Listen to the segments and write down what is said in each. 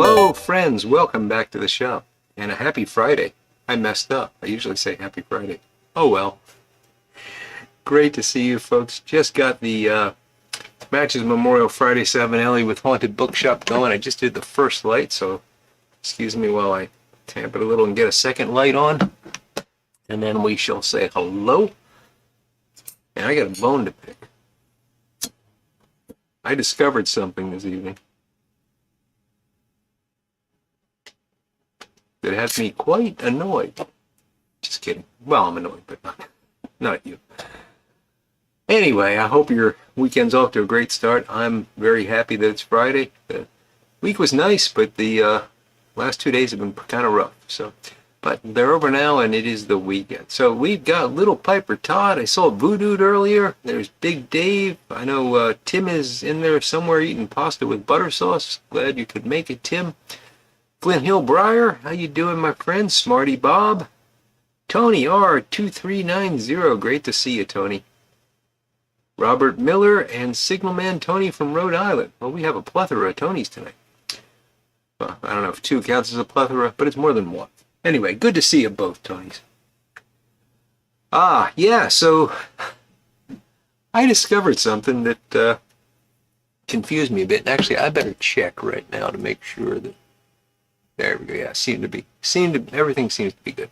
Hello friends, welcome back to the show, and a happy Friday. I messed up. I usually say happy Friday. Oh well. Great to see you folks. Just got the Matches Memorial Friday 7 Alley with Haunted Bookshop going. I just did the first light, so excuse me while I tamp it a little and get a second light on. And then we shall say hello. And I got a bone to pick. I discovered something this evening that has me quite annoyed. Just kidding. Well, I'm annoyed, but not you. Anyway, I hope your weekend's off to a great start. I'm very happy that it's Friday. The week was nice, but the last 2 days have been kind of rough. But they're over now, and it is the weekend. So we've got Little Piper Todd. I saw Voodooed earlier. There's Big Dave. I know Tim is in there somewhere eating pasta with butter sauce. Glad you could make it, Tim. Flint Hill Briar, how you doing, my friend? Smarty Bob. Tony R2390. Great to see you, Tony. Robert Miller and Signalman Tony from Rhode Island. Well, we have a plethora of Tonys tonight. Well, I don't know if two counts as a plethora, but it's more than one. Anyway, good to see you both, Tonys. Yeah, so I discovered something that confused me a bit. Actually, I better check right now to make sure that, there we go, yeah, everything seems to be good.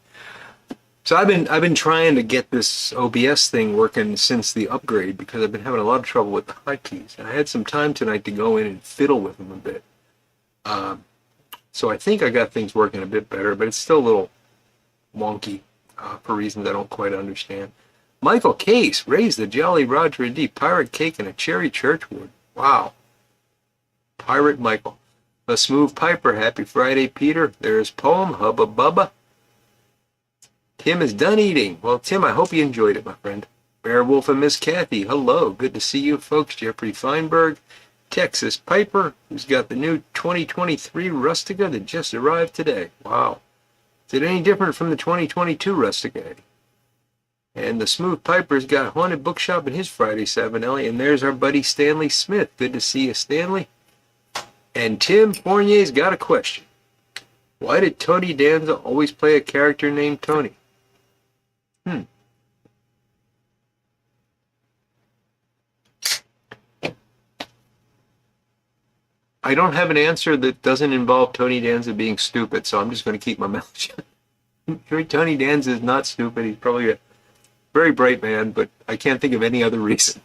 So I've been trying to get this OBS thing working since the upgrade because I've been having a lot of trouble with the hotkeys. And I had some time tonight to go in and fiddle with them a bit. So I think I got things working a bit better, but it's still a little wonky for reasons I don't quite understand. Michael Case, raised the Jolly Roger indeed. Pirate cake and a cherry churchwood. Wow. Pirate Michael. A Smooth Piper, happy Friday, Peter. There's Poem, Hubba Bubba. Tim is done eating. Well, Tim, I hope you enjoyed it, my friend. Beowulf and Miss Kathy, hello. Good to see you, folks. Jeffrey Feinberg. Texas Piper, who's got the new 2023 Rustica that just arrived today. Wow. Is it any different from the 2022 Rustica? And the Smooth Piper's got Haunted Bookshop in his Friday 7 Alley. And there's our buddy Stanley Smith. Good to see you, Stanley. And Tim Fournier's got a question. Why did Tony Danza always play a character named Tony? I don't have an answer that doesn't involve Tony Danza being stupid, so I'm just going to keep my mouth shut. Tony Danza is not stupid. He's probably a very bright man, but I can't think of any other reason.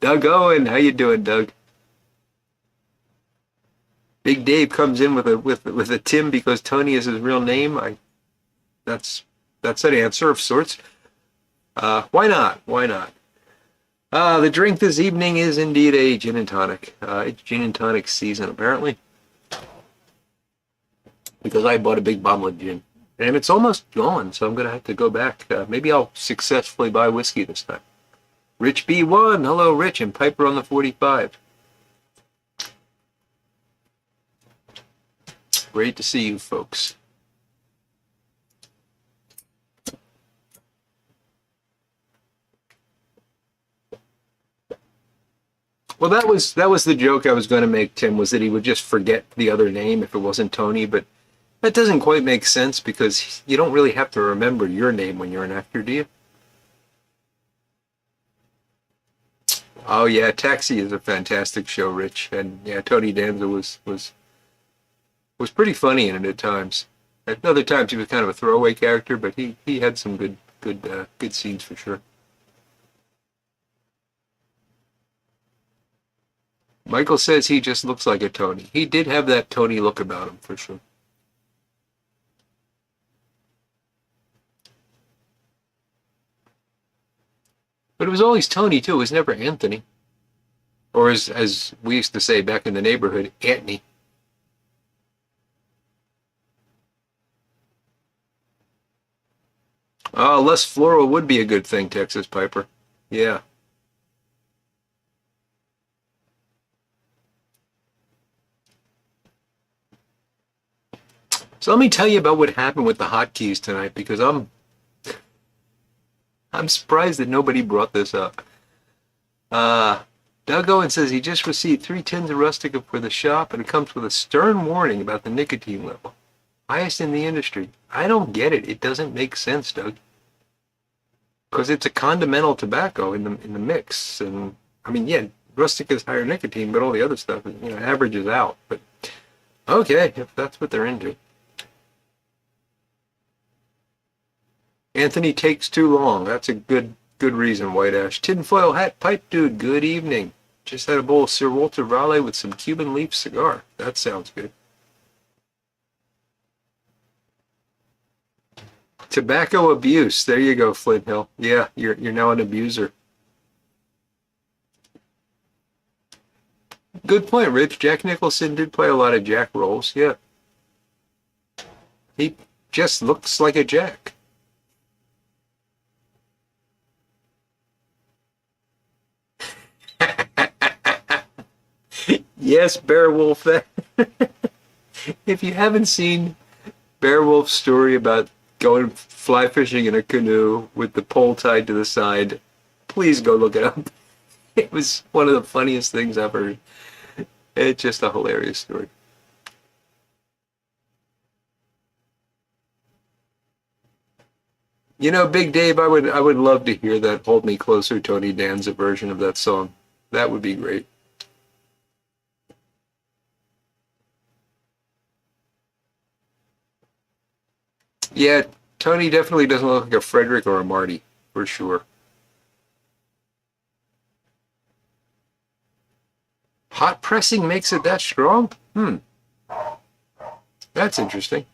Doug Owen, how you doing, Doug? Big Dave comes in with a Tim because Tony is his real name. That's an answer of sorts. Why not? Why not? The drink this evening is indeed a gin and tonic. It's gin and tonic season, apparently. Because I bought a big bottle of gin. And it's almost gone, so I'm going to have to go back. Maybe I'll successfully buy whiskey this time. Rich B1, hello Rich, and Piper on the 45. Great to see you folks. Well, that was the joke I was going to make, Tim, was that he would just forget the other name if it wasn't Tony, but that doesn't quite make sense because you don't really have to remember your name when you're an actor, do you? Oh yeah, Taxi is a fantastic show, Rich, and yeah, Tony Danza was pretty funny in it at times. At other times he was kind of a throwaway character, but he had some good scenes for sure. Michael says he just looks like a Tony. He did have that Tony look about him, for sure. But it was always Tony, too. It was never Anthony. Or as we used to say back in the neighborhood, Antony. Oh, less floral would be a good thing, Texas Piper. Yeah. So let me tell you about what happened with the hotkeys tonight, because I'm surprised that nobody brought this up. Doug Owen says he just received 3 tins of Rustica for the shop, and it comes with a stern warning about the nicotine level. Highest in the industry. I don't get it. It doesn't make sense, Doug. Because it's a condimental tobacco in the mix, and I mean, yeah, Rustica's higher nicotine, but all the other stuff, averages out. But okay, if that's what they're into. Anthony takes too long. That's a good reason, White Ash. Tinfoil hat pipe dude, good evening. Just had a bowl of Sir Walter Raleigh with some Cuban leaf cigar. That sounds good. Tobacco abuse. There you go, Flint Hill. Yeah, you're now an abuser. Good point, Rich. Jack Nicholson did play a lot of Jack roles. Yeah. He just looks like a Jack. Yes, Beowulf. If you haven't seen Beowulf's story about going fly fishing in a canoe with the pole tied to the side, please go look it up. It was one of the funniest things I've heard. It's just a hilarious story. Big Dave, I would love to hear that Hold Me Closer Tony Danza version of that song. That would be great. Yeah, Tony definitely doesn't look like a Frederick or a Marty, for sure. Hot pressing makes it that strong? That's interesting.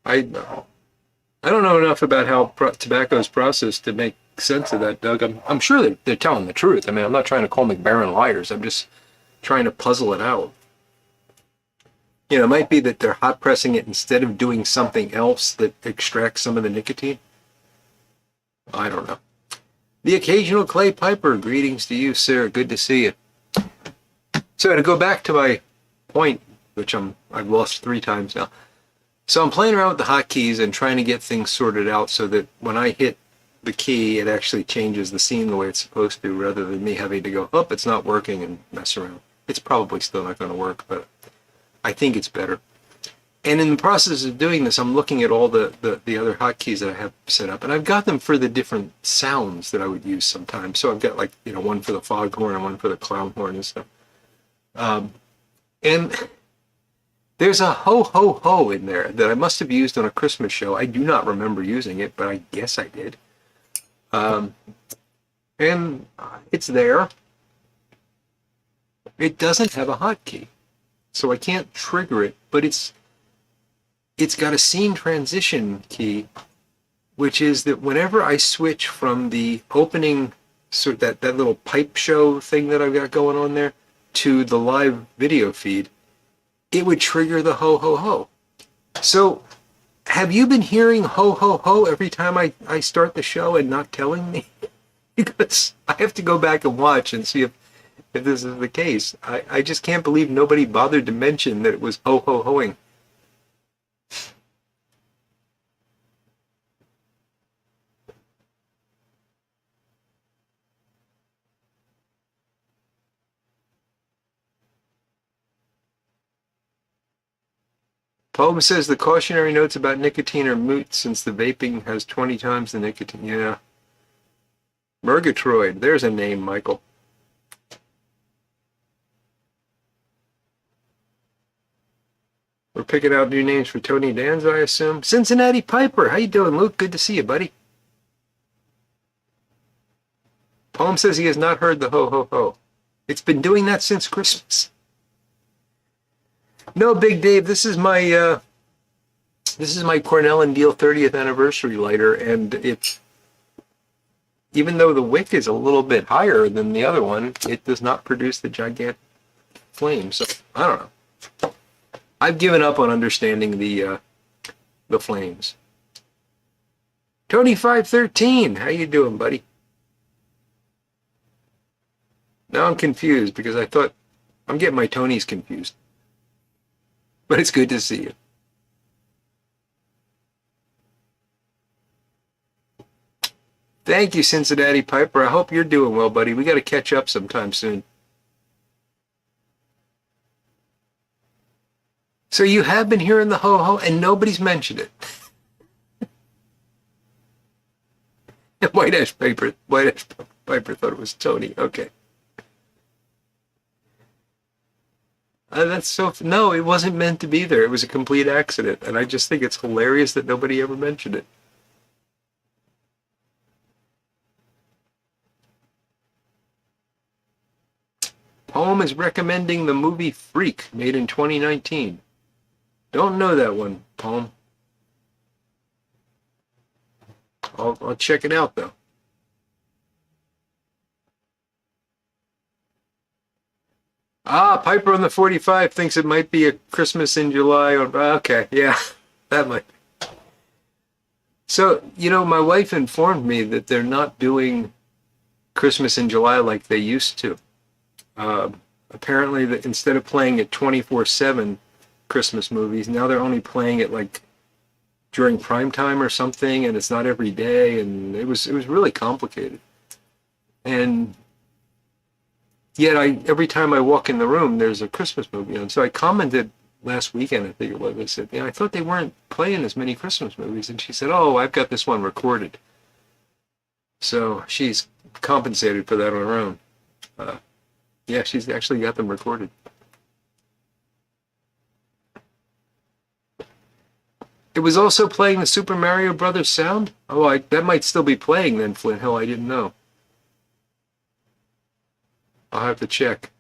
I don't know enough about how tobacco is processed to make sense of that, Doug. I'm sure they're telling the truth. I mean, I'm not trying to call McBaron liars. I'm just trying to puzzle it out. It might be that they're hot pressing it instead of doing something else that extracts some of the nicotine. I don't know. The occasional Clay Piper, greetings to you, sir. Good to see you. So to go back to my point, which I've lost 3 times now. So I'm playing around with the hotkeys and trying to get things sorted out so that when I hit the key, it actually changes the scene the way it's supposed to, rather than me having to go, oh, it's not working, and mess around. It's probably still not going to work, but I think it's better. And in the process of doing this, I'm looking at all the other hotkeys that I have set up, and I've got them for the different sounds that I would use sometimes. So I've got one for the foghorn and one for the clown horn and stuff. And there's a ho ho ho in there that I must have used on a Christmas show. I do not remember using it, but I guess I did. And it's there. It doesn't have a hotkey, so I can't trigger it, but it's got a scene transition key, which is that whenever I switch from the opening, sort of that little pipe show thing that I've got going on there, to the live video feed, it would trigger the ho ho ho. So have you been hearing ho ho ho every time I start the show and not telling me? Because I have to go back and watch and see if this is the case. I just can't believe nobody bothered to mention that it was ho ho hoing. Poem says the cautionary notes about nicotine are moot since the vaping has 20 times the nicotine. Yeah. Murgatroyd. There's a name, Michael. We're picking out new names for Tony Danza, I assume. Cincinnati Piper. How you doing, Luke? Good to see you, buddy. Poem says he has not heard the ho ho ho. It's been doing that since Christmas. No, Big Dave, this is my Cornell and Deal 30th anniversary lighter, and it's, even though the wick is a little bit higher than the other one, it does not produce the gigantic flame. So I don't know. I've given up on understanding the flames. Tony 513, how you doing, buddy? Now I'm confused because I thought I'm getting my Tonys confused. But it's good to see you. Thank you, Cincinnati Piper. I hope you're doing well, buddy. We got to catch up sometime soon. So you have been hearing the ho-ho and nobody's mentioned it. White Ash Piper thought it was Tony. Okay. That's so. No, it wasn't meant to be there. It was a complete accident. And I just think it's hilarious that nobody ever mentioned it. Poem is recommending the movie Freak, made in 2019. Don't know that one, Poem. I'll check it out, though. Ah, Piper on the 45 thinks it might be a Christmas in July. Okay, yeah, that might. So, my wife informed me that they're not doing Christmas in July like they used to. Uh, Apparently, instead of playing it 24/7 Christmas movies, now they're only playing it like during prime time or something, and it's not every day, and it was really complicated. And yet, every time I walk in the room, there's a Christmas movie on. So I commented last weekend, I think it was. I said, I thought they weren't playing as many Christmas movies, and she said, "Oh, I've got this one recorded." So she's compensated for that on her own. Uh, yeah, she's actually got them recorded. It was also playing the Super Mario Brothers sound? Oh, that might still be playing then, Flint Hill. I didn't know. I'll have to check.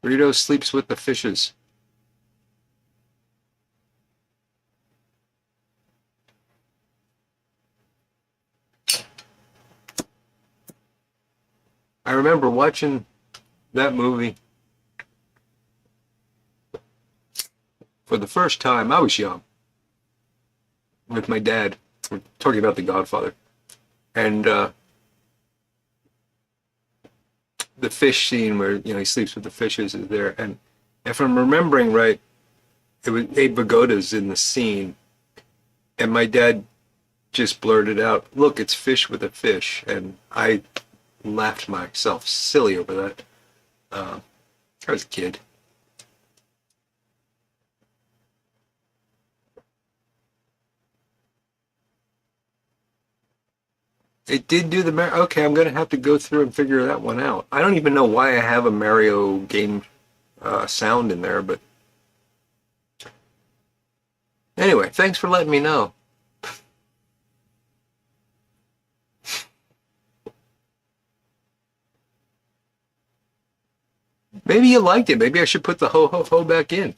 Rito sleeps with the fishes. I remember watching that movie for the first time. I was young with my dad. We're talking about The Godfather. And the fish scene where, he sleeps with the fishes is there. And if I'm remembering right, it was Abe Vigoda's in the scene. And my dad just blurted out, "Look, it's fish with a fish." And I laughed myself silly over that. I was a kid. It did do the Mario. Okay, I'm gonna have to go through and figure that one out. I don't even know why I have a Mario game sound in there, but anyway, thanks for letting me know. Maybe you liked it. Maybe I should put the ho ho ho back in.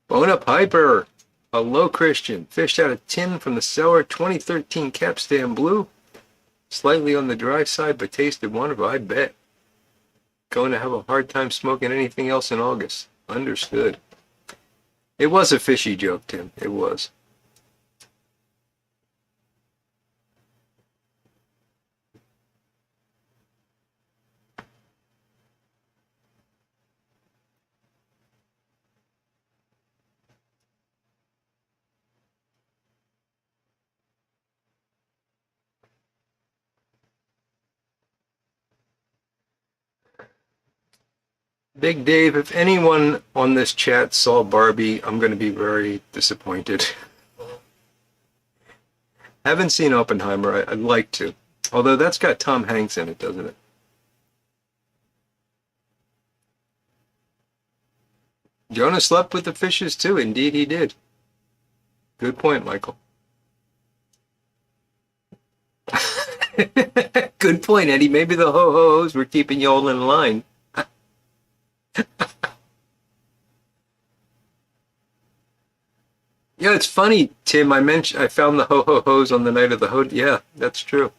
Bona Piper. Hello, Christian. Fished out a tin from the cellar, 2013 Capstan Blue. Slightly on the dry side, but tasted wonderful, I bet. Going to have a hard time smoking anything else in August. Understood. It was a fishy joke, Tim. It was. Big Dave, if anyone on this chat saw Barbie, I'm going to be very disappointed. Haven't seen Oppenheimer. I'd like to. Although that's got Tom Hanks in it, doesn't it? Jonah slept with the fishes too. Indeed, he did. Good point, Michael. Good point, Eddie. Maybe the ho-ho-hos were keeping you all in line. Yeah, it's funny, Tim. I found the ho-ho-hos on the night of the ho. Yeah, that's true.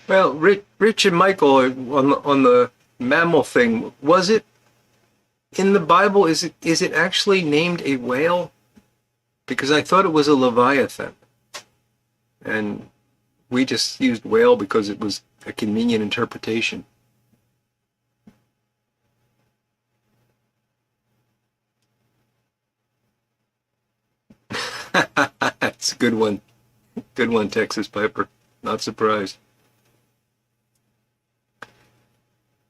Well, Rich and Michael on the mammal thing. Was it in the Bible? Is it actually named a whale? Because I thought it was a leviathan, and we just used whale because it was a convenient interpretation. That's a good one. Good one, Texas Piper. Not surprised.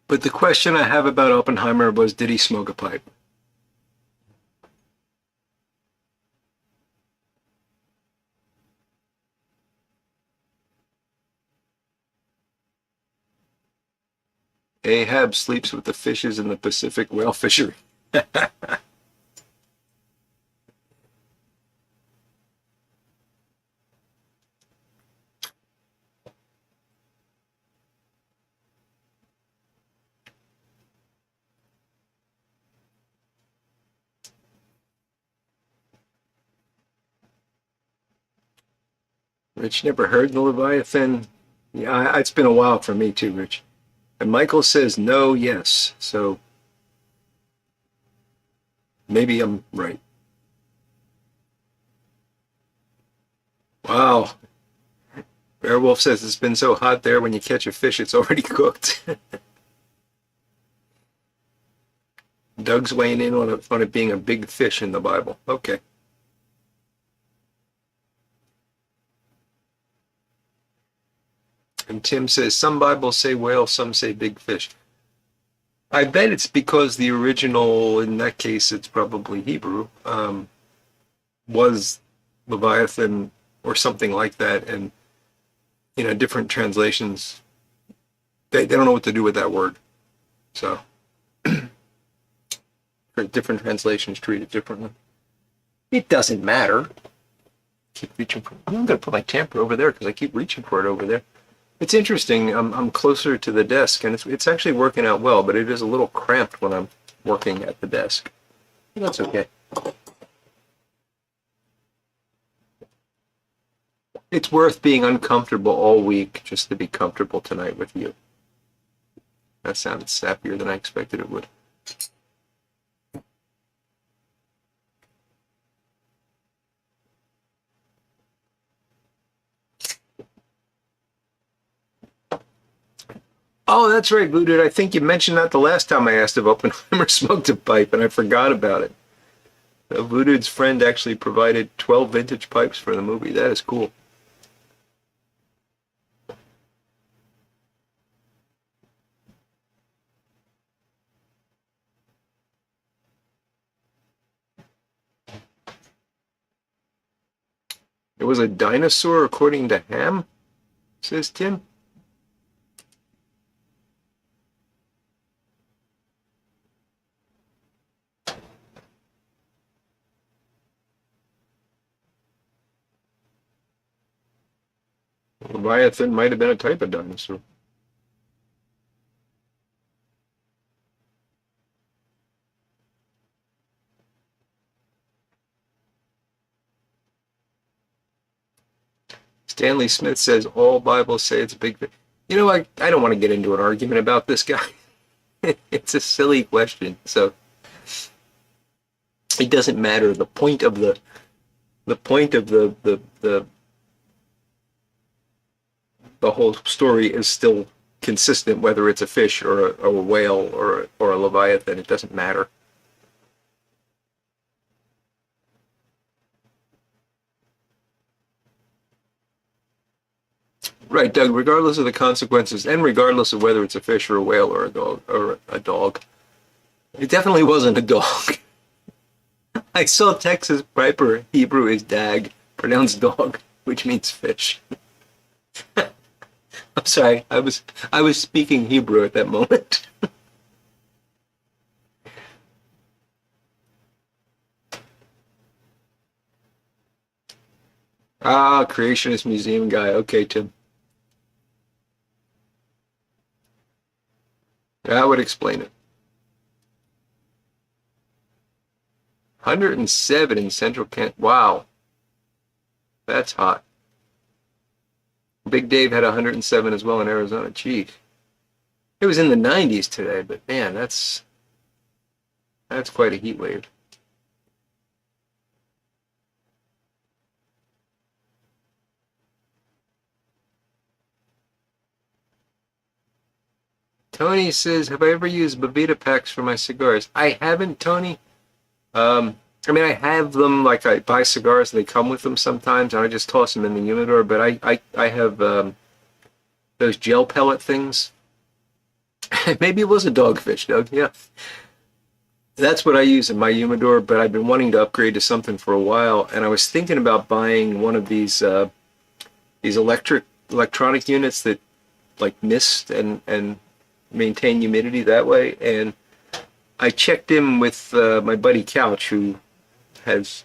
But the question I have about Oppenheimer was, did he smoke a pipe? Ahab sleeps with the fishes in the Pacific whale fishery. Rich never heard the Leviathan. Yeah, it's been a while for me too, Rich. And Michael says no, yes. So maybe I'm right. Wow. Beowulf says it's been so hot there when you catch a fish, it's already cooked. Doug's weighing in on it being a big fish in the Bible. Okay. And Tim says some Bibles say whale, some say big fish. I bet it's because the original, in that case, it's probably Hebrew, was Leviathan or something like that. And, different translations, they don't know what to do with that word. So different translations treat it differently. It doesn't matter. Keep reaching for. I'm going to put my tamper over there because I keep reaching for it over there. It's interesting. I'm closer to the desk, and it's actually working out well, but it is a little cramped when I'm working at the desk. That's okay. It's worth being uncomfortable all week just to be comfortable tonight with you. That sounded snappier than I expected it would. Oh, that's right, Voodoo. I think you mentioned that the last time I asked if Oppenheimer smoked a pipe, and I forgot about it. Voodoo's friend actually provided 12 vintage pipes for the movie. That is cool. It was a dinosaur, according to Ham, says Tim. Leviathan might have been a type of dinosaur. Stanley Smith says all Bibles say it's a big thing. I don't want to get into an argument about this guy. It's a silly question. So it doesn't matter. The whole story is still consistent, whether it's a fish or a whale or a leviathan. It doesn't matter. Right, Doug. Regardless of the consequences, and regardless of whether it's a fish or a whale or a dog, it definitely wasn't a dog. I saw Texas Piper. Hebrew is dag, pronounced dog, which means fish. I'm sorry. I was speaking Hebrew at that moment. Ah, creationist museum guy. Okay, Tim. That would explain it. 107 in central Kent. Wow, that's hot. Big Dave had 107 as well in Arizona. Gee, it was in the 90s today, but man, that's quite a heat wave. Tony says, "Have I ever used Bovita packs for my cigars?" I haven't, Tony. I mean, I have them, like I buy cigars, they come with them sometimes, and I just toss them in the humidor. But I have those gel pellet things. Maybe it was a dogfish, Doug. Yeah, that's what I use in my humidor. But I've been wanting to upgrade to something for a while, and I was thinking about buying one of these electronic units that like mist and maintain humidity that way. And I checked in with my buddy Couch, who has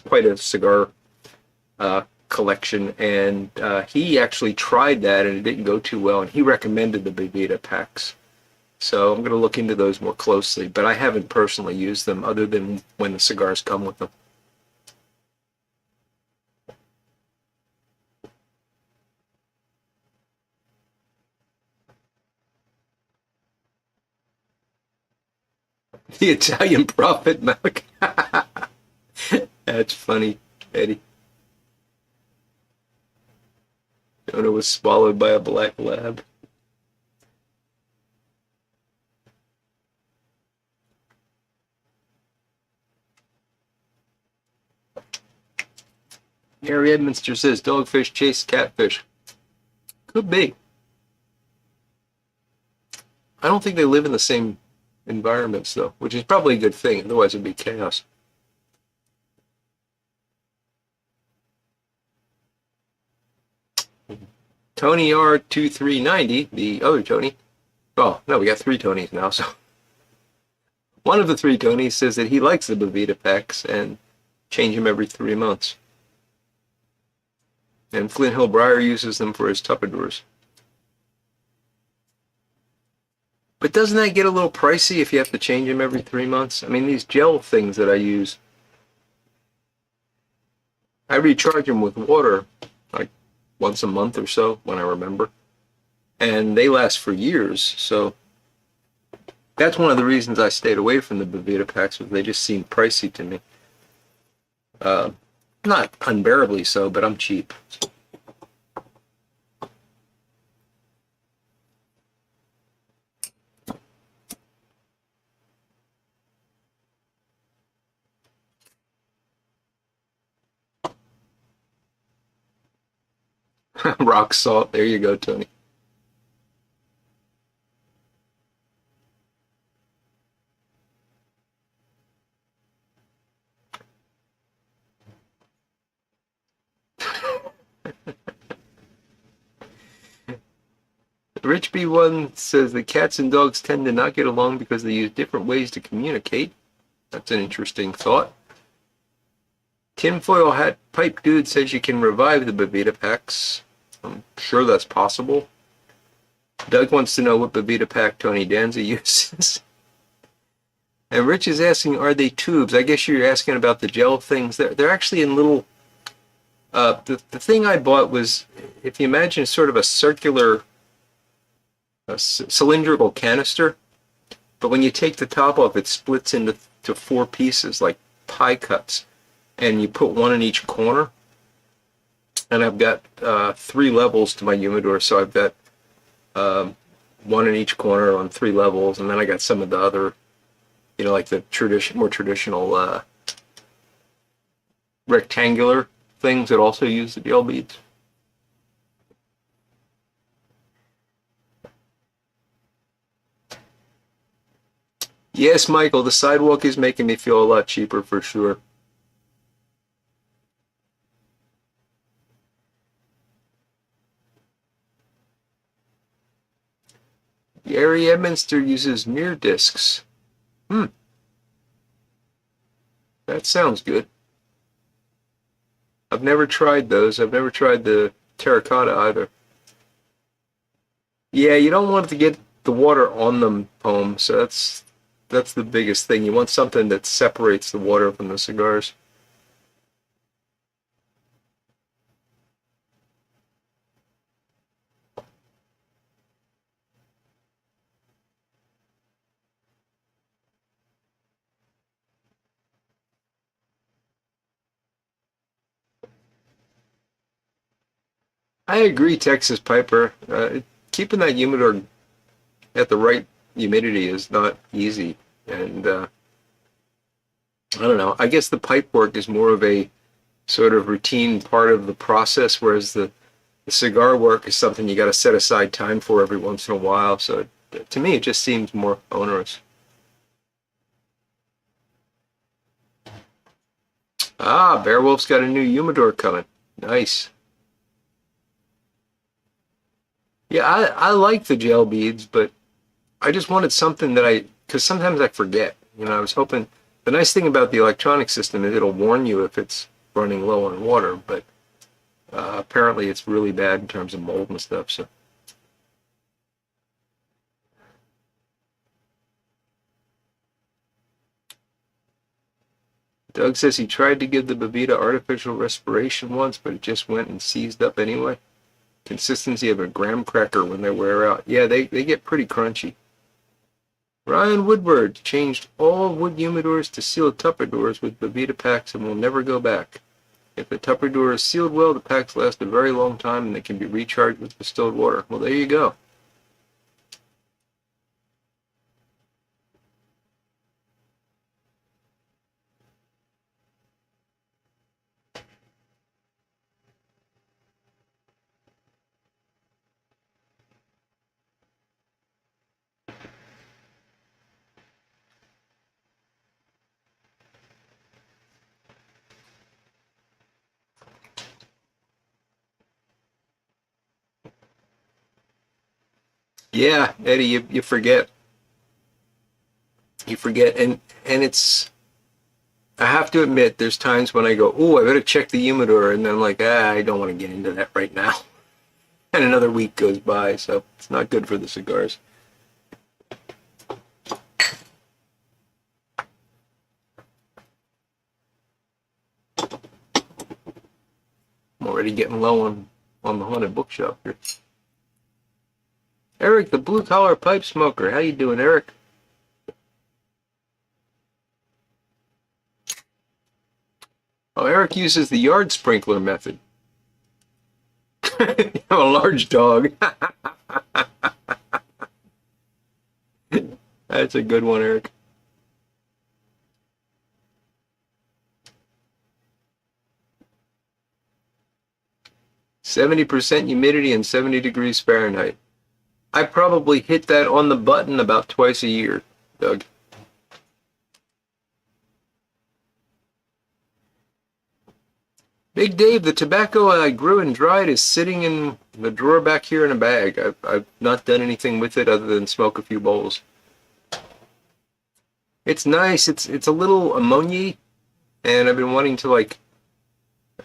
quite a cigar collection, and he actually tried that and it didn't go too well, and he recommended the Bovita packs. So I'm going to look into those more closely, but I haven't personally used them other than when the cigars come with them. The Italian prophet milk. That's funny, Eddie. Jonah was swallowed by a black lab. Gary Edminster says dogfish chase catfish. Could be. I don't think they live in the same environments, though, which is probably a good thing. Otherwise, it'd be chaos. Tony R2390, the other Tony. Oh, no, we got three Tonys now. So one of the three Tonys says that he likes the Bovita packs and change them every 3 months. And Flint Hill Briar uses them for his tupperdoors. But doesn't that get a little pricey if you have to change them every 3 months? I mean, these gel things that I use, I recharge them with water like once a month or so when I remember. And they last for years. So that's one of the reasons I stayed away from the Bovita packs, was they just seemed pricey to me. Not unbearably so, but I'm cheap. Rock salt. There you go, Tony. Rich B1 says that cats and dogs tend to not get along because they use different ways to communicate. That's an interesting thought. Tinfoil Hat Pipe Dude says you can revive the Bovita packs. I'm sure that's possible. Doug wants to know what Bovita pack Tony Danza uses. And Rich is asking, are they tubes? I guess you're asking about the gel things. They're actually in little... the thing I bought was, if you imagine sort of a circular... cylindrical canister, but when you take the top off, it splits into four pieces like pie cuts, and you put one in each corner. And I've got 3 levels to my humidor, so I've got one in each corner on 3 levels, and then I got some of the other, like the more traditional rectangular things that also use the gel beads. Yes, Michael, the sidewalk is making me feel a lot cheaper for sure. Gary Edminster uses mirror discs. That sounds good. I've never tried those. I've never tried the terracotta either. Yeah, you don't want to get the water on them, Poem, so that's the biggest thing. You want something that separates the water from the cigars. I agree, Texas Piper. Keeping that humidor at the right humidity is not easy. And I don't know. I guess the pipe work is more of a sort of routine part of the process, whereas the cigar work is something you got to set aside time for every once in a while. So to me, it just seems more onerous. Ah, Beowulf's got a new humidor coming. Nice. Yeah, I like the gel beads, but I just wanted something that because sometimes I forget. I was hoping, the nice thing about the electronic system is it'll warn you if it's running low on water, but apparently it's really bad in terms of mold and stuff. So Doug says he tried to give the Bavita artificial respiration once, but it just went and seized up anyway. Consistency of a graham cracker when they wear out. Yeah, they get pretty crunchy. Ryan Woodward changed all wood humidors to sealed Tupper doors with Bavita packs and will never go back. If the Tupper door is sealed well, the packs last a very long time and they can be recharged with distilled water. Well, there you go. Yeah, Eddie, you forget. You forget. And it's, I have to admit, there's times when I go, oh, I better check the humidor. And then I'm like, I don't want to get into that right now. And another week goes by, so it's not good for the cigars. I'm already getting low on the haunted bookshop here. Eric, the blue collar pipe smoker. How you doing, Eric? Oh, Eric uses the yard sprinkler method. I'm a large dog. That's a good one, Eric. 70% humidity and 70 degrees Fahrenheit. I probably hit that on the button about twice a year, Doug. Big Dave, the tobacco I grew and dried is sitting in the drawer back here in a bag. I've not done anything with it other than smoke a few bowls. It's nice. It's a little ammonia, and I've been wanting to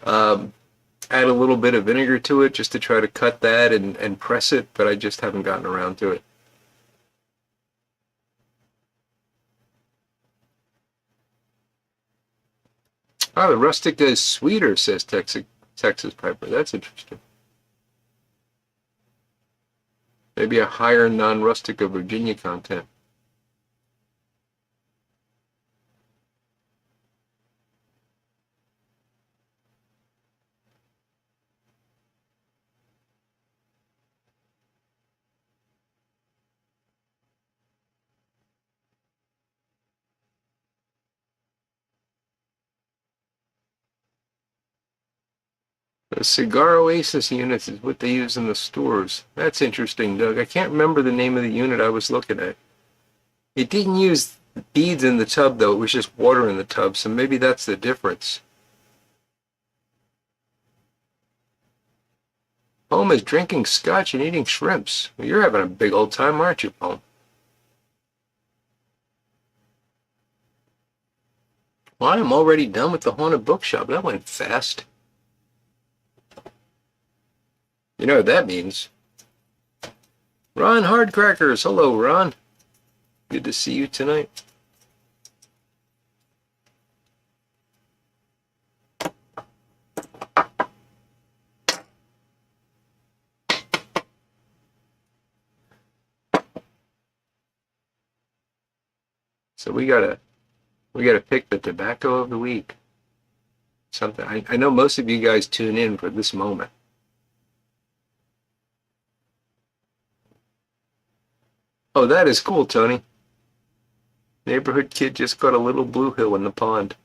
um, add a little bit of vinegar to it just to try to cut that and press it, but I just haven't gotten around to it. Oh, the Rustica is sweeter, says Texas Piper. That's interesting. Maybe a higher non-Rustica Virginia content. The Cigar Oasis units is what they use in the stores. That's interesting, Doug. I can't remember the name of the unit I was looking at. It didn't use beads in the tub, though. It was just water in the tub, so maybe that's the difference. Home is drinking scotch and eating shrimps. Well, you're having a big old time, aren't you, Home? Well, I'm already done with the haunted bookshop. That went fast. You know what that means. Ron Hardcrackers. Hello, Ron. Good to see you tonight. So we gotta pick the tobacco of the week. Something I know most of you guys tune in for this moment. Oh, that is cool, Tony. Neighborhood kid just got a little blue hill in the pond.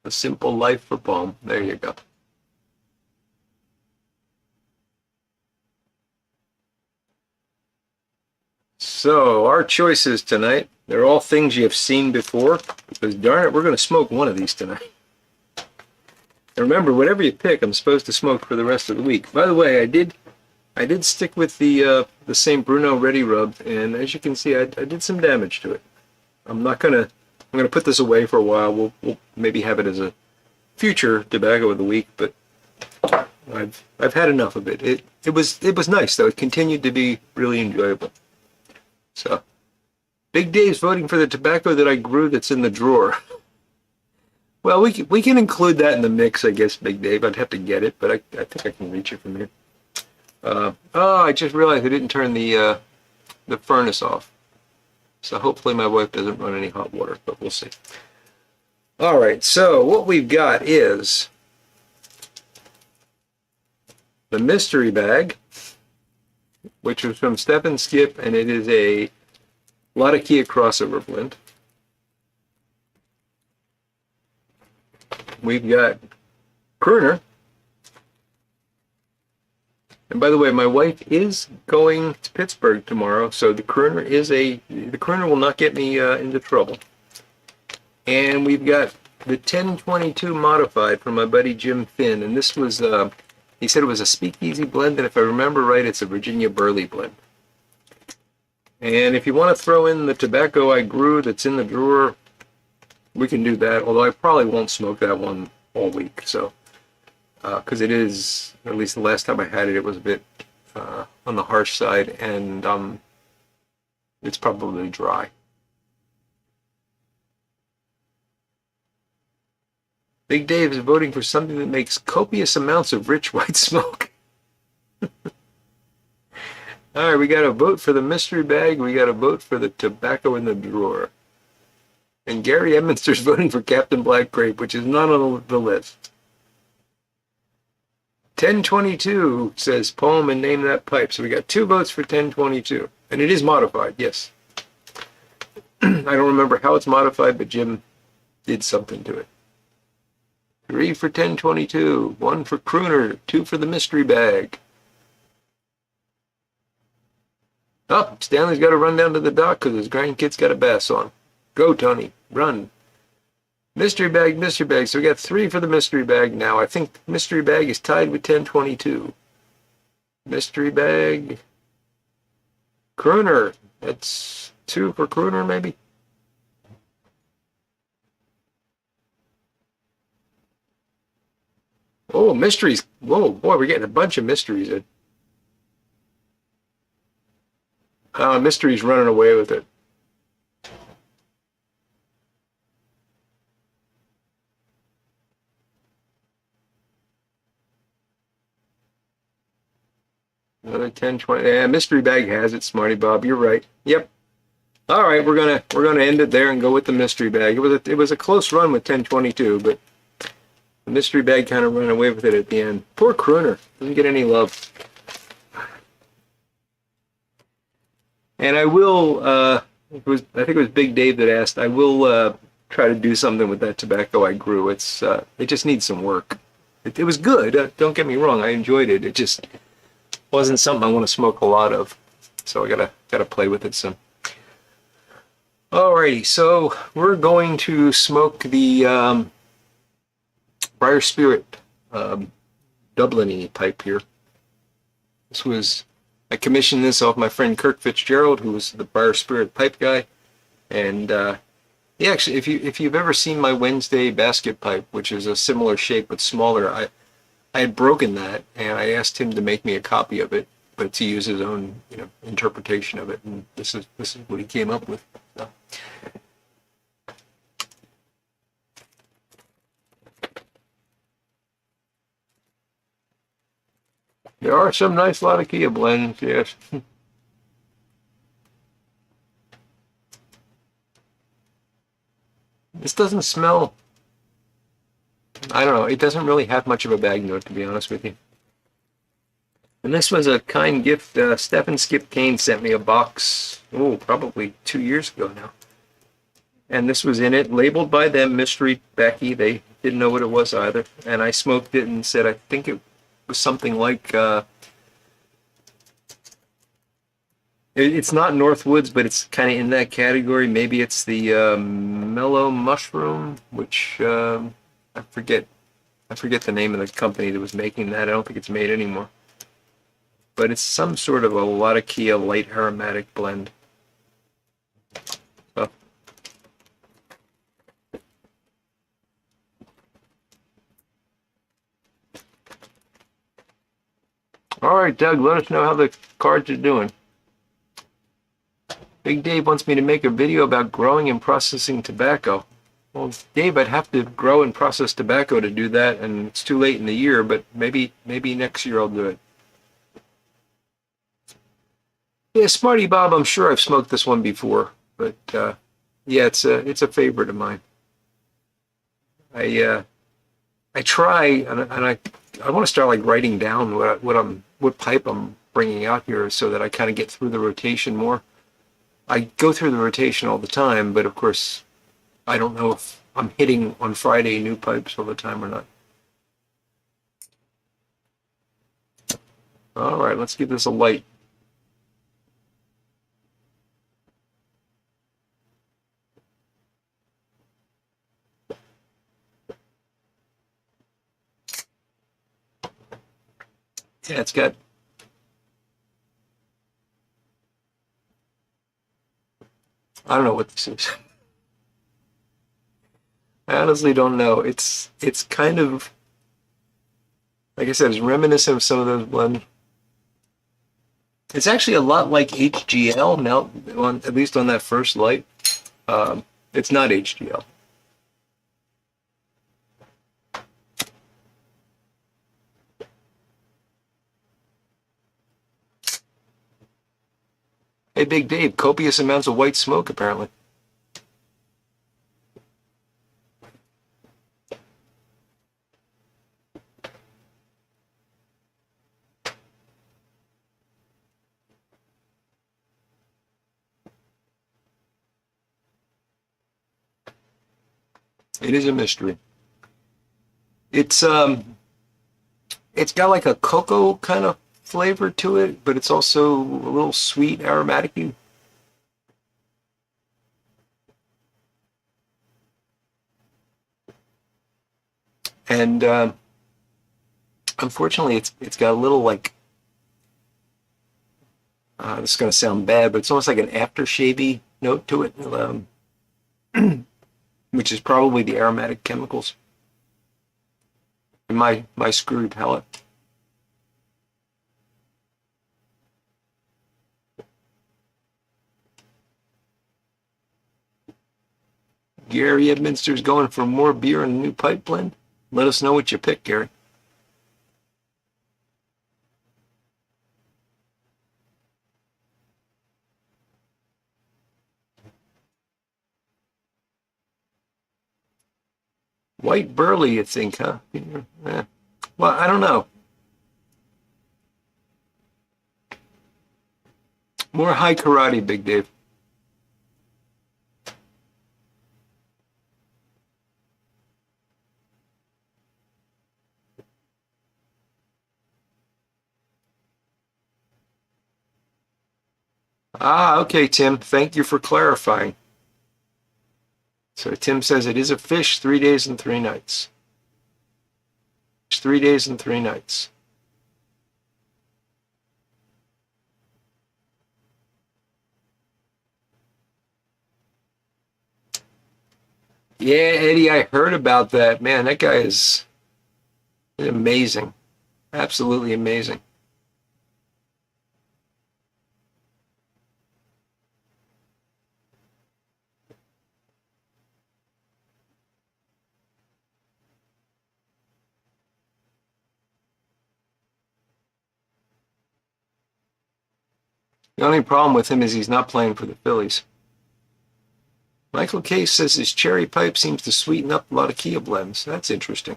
A simple life for Palm. There you go. So, our choices tonight, they're all things you have seen before, because darn it, we're going to smoke one of these tonight. And remember, whatever you pick, I'm supposed to smoke for the rest of the week. By the way, I did stick with the St. Bruno Ready Rub, and as you can see, I did some damage to it. I'm gonna put this away for a while. We'll maybe have it as a future tobacco of the week, but I've had enough of it. It was nice though. It continued to be really enjoyable. So, Big Dave's voting for the tobacco that I grew that's in the drawer. Well, we can include that in the mix, I guess, Big Dave. I'd have to get it, but I think I can reach it from here. Oh, I just realized I didn't turn the furnace off. So hopefully my wife doesn't run any hot water, but we'll see. All right, so what we've got is the mystery bag, which was from Step and Skip, and it is a Latakia crossover blend. We've got Kruner. And by the way, my wife is going to Pittsburgh tomorrow, so the Kruner will not get me into trouble. And we've got the 1022 modified from my buddy Jim Finn, and this was he said it was a speakeasy blend, and if I remember right, it's a Virginia Burley blend. And if you want to throw in the tobacco I grew that's in the drawer, we can do that, although I probably won't smoke that one all week, so because it is, at least the last time I had it, it was a bit on the harsh side, and it's probably dry. Big Dave is voting for something that makes copious amounts of rich white smoke. All right, we got a vote for the mystery bag. We got a vote for the tobacco in the drawer. And Gary Edmonster's voting for Captain Black Grape, which is not on the list. 1022 says poem and name that pipe. So we got 2 votes for 1022. And it is modified, yes. I don't remember how it's modified, but Jim did something to it. 3 for 1022, 1 for Kruner, 2 for the mystery bag. Oh, Stanley's got to run down to the dock because his grandkid's got a bass on. Go, Tony, run. Mystery bag, mystery bag. So we got 3 for the mystery bag now. I think mystery bag is tied with 1022. Mystery bag. Kruner. That's 2 for Kruner, maybe? Oh, mysteries. Whoa, boy, we're getting a bunch of mysteries. Mystery's running away with it. Another 10, 20. Yeah, mystery bag has it, Smarty Bob. You're right. Yep. All right, we're gonna end it there and go with the mystery bag. It was a close run with 1022, but the mystery bag kind of ran away with it at the end. Poor Kruner doesn't get any love. And I will. I think it was Big Dave that asked. I will try to do something with that tobacco I grew. It just needs some work. It was good. Don't get me wrong. I enjoyed it. It just wasn't something I want to smoke a lot of. So I gotta play with it some. Alrighty, so we're going to smoke the Briar Spirit Dublin-y pipe here. I commissioned this off my friend Kirk Fitzgerald, who was the Briar Spirit pipe guy. And yeah, actually, if you've ever seen my Wednesday basket pipe, which is a similar shape but smaller, I had broken that, and I asked him to make me a copy of it, but to use his own interpretation of it, and this is what he came up with. So. There are some nice Latakia blends, yes. This doesn't smell I don't know. It doesn't really have much of a bag note, to be honest with you. And this was a kind gift. Stephen Skip Kane sent me a box, oh, probably 2 years ago now. And this was in it, labeled by them, Mystery Becky. They didn't know what it was either. And I smoked it and said, I think it was something like, it's not Northwoods, but it's kind of in that category. Maybe it's the Mellow Mushroom, which I forget the name of the company that was making that. I don't think it's made anymore. But it's some sort of a Latakia light aromatic blend. So. All right, Doug, let us know how the cards are doing. Big Dave wants me to make a video about growing and processing tobacco. Well, Dave, I'd have to grow and process tobacco to do that, and it's too late in the year, but maybe next year I'll do it. Yeah, Smarty Bob, I'm sure I've smoked this one before, but yeah, it's a favorite of mine. I try and I want to start like writing down what pipe I'm bringing out here so that I kind of get through the rotation more. I go through the rotation all the time, but of course I don't know if I'm hitting on Friday new pipes all the time or not. All right, let's give this a light. Yeah, it's got I don't know what this is. I honestly don't know. It's kind of, like I said, it's reminiscent of some of those blends. It's actually a lot like HGL now, at least on that first light. It's not HGL. Hey, Big Dave, copious amounts of white smoke, apparently. It is a mystery. It's got like a cocoa kind of flavor to it, but it's also a little sweet, aromatic-y. And unfortunately, it's got a little like this is going to sound bad, but it's almost like an aftershave-y note to it, which is probably the aromatic chemicals in my screwy palate. Gary Edminster's going for more beer and a new pipe blend. Let us know what you pick, Gary. White burley, you think, huh? Well, I don't know. More high karate, Big Dave. Ah, okay, Tim. Thank you for clarifying. So Tim says it is a fish, 3 days and 3 nights. 3 days and 3 nights. Yeah, Eddie, I heard about that. Man, that guy is amazing. Absolutely amazing. The only problem with him is he's not playing for the Phillies. Michael Case says his cherry pipe seems to sweeten up a lot of Kia blends. That's interesting.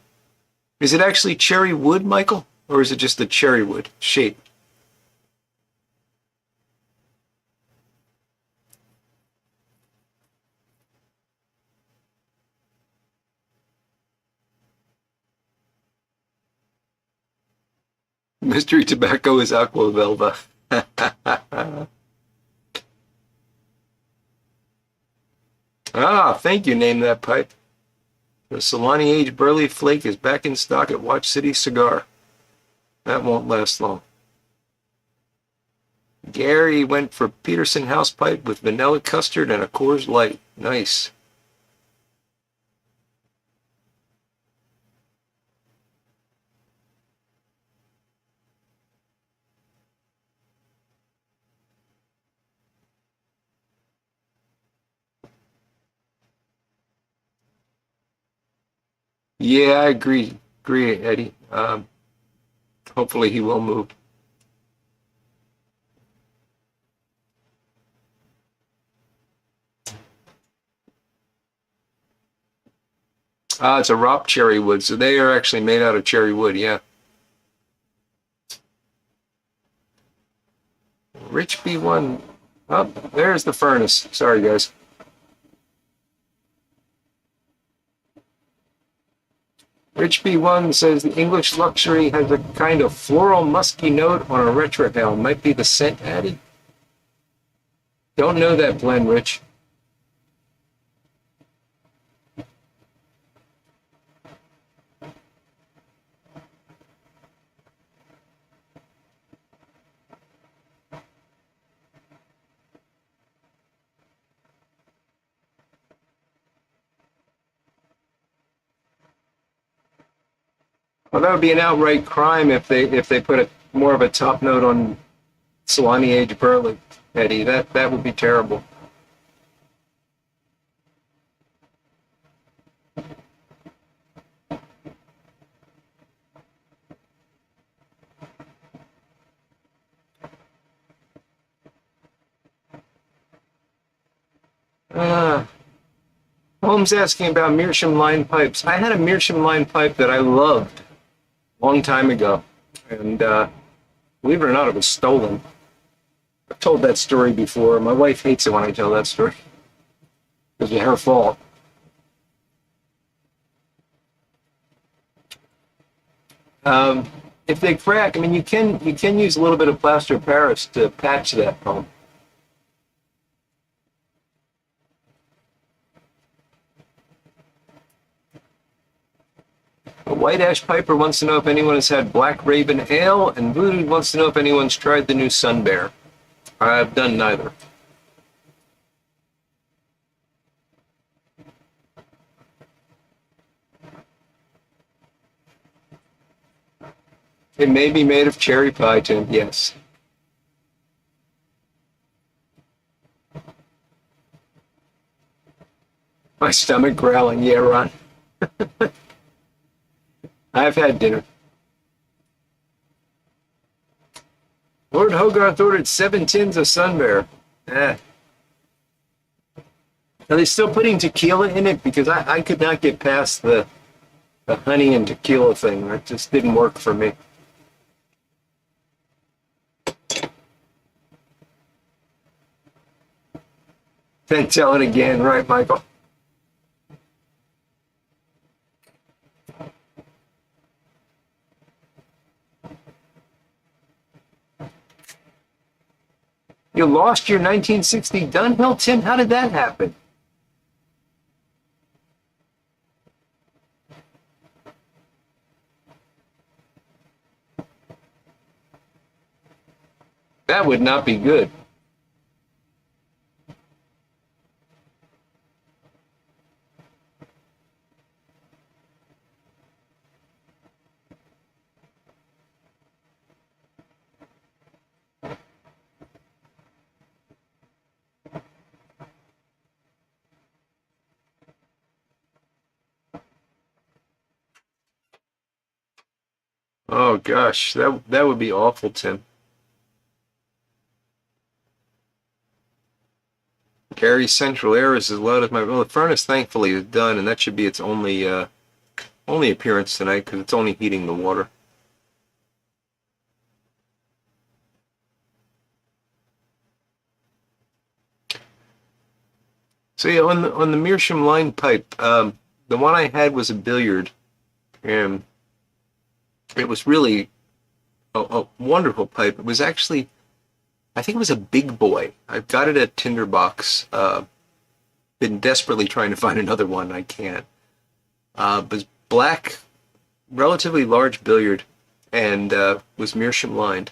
Is it actually cherry wood, Michael? Or is it just the cherry wood shape? Mystery tobacco is aqua velva. Ah, thank you, name that pipe. The Solani Age Burley Flake is back in stock at Watch City Cigar. That won't last long. Gary went for Peterson House Pipe with vanilla custard and a Coors Light. Nice. Yeah, I agree. Agree, Eddie. Hopefully he will move. Ah, it's a Rop cherry wood, so they are actually made out of cherry wood, yeah. Rich B1. Oh, there's the furnace. Sorry, guys. Rich B1 says the English luxury has a kind of floral musky note on a retrohale. Might be the scent added. Don't know that blend, Rich. Well, that would be an outright crime if they put a more of a top note on Solani Age Burley, Eddie. That would be terrible. Uh, Holmes asking about Meerschaum line pipes. I had a Meerschaum line pipe that I loved a long time ago, and believe it or not, it was stolen. I've told that story before. My wife hates it when I tell that story. It was her fault. Um, if they crack, I mean, you can use a little bit of plaster of Paris to patch that home. A White Ash Piper wants to know if anyone has had Black Raven Ale, and Voodoo wants to know if anyone's tried the new Sun Bear. I've done neither. It may be made of cherry pie, Tim. Yes. My stomach growling. Yeah, Ron. I've had dinner. Lord Hogarth ordered 7 tins of Sun Bear. Eh. Are they still putting tequila in it? Because I could not get past the honey and tequila thing. It just didn't work for me. Then tell it again, right, Michael? You lost your 1960 Dunhill, Tim? How did that happen? That would not be good. Oh gosh, that would be awful, Tim. Gary Central Air is as loud as my well. The furnace, thankfully, is done, and that should be its only only appearance tonight because it's only heating the water. So yeah, on the Meerschaum line pipe, the one I had was a billiard, and it was really a wonderful pipe. It was actually, I think it was a big boy. I've got it at Tinderbox. Been desperately trying to find another one. I can't. But black, relatively large billiard, and was Meerschaum lined.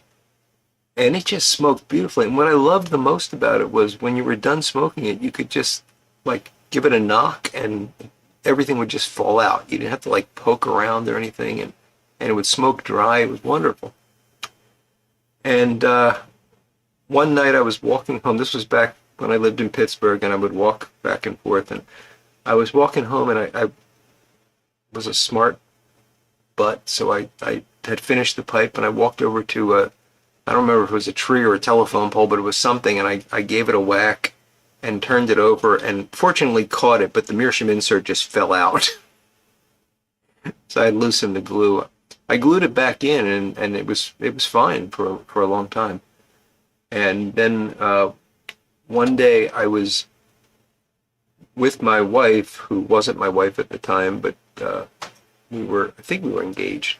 And it just smoked beautifully. And what I loved the most about it was when you were done smoking it, you could just like give it a knock and everything would just fall out. You didn't have to like poke around or anything, and it would smoke dry. It was wonderful. And one night I was walking home. This was back when I lived in Pittsburgh, and I would walk back and forth. And I was walking home, and I was a smart butt, so I had finished the pipe, and I walked over to I don't remember if it was a tree or a telephone pole, but it was something, and I gave it a whack and turned it over, and fortunately caught it, but the Meerschaum insert just fell out. So I loosened the glue. I glued it back in, and it was fine for a long time. And then one day I was with my wife, who wasn't my wife at the time, but I think we were engaged.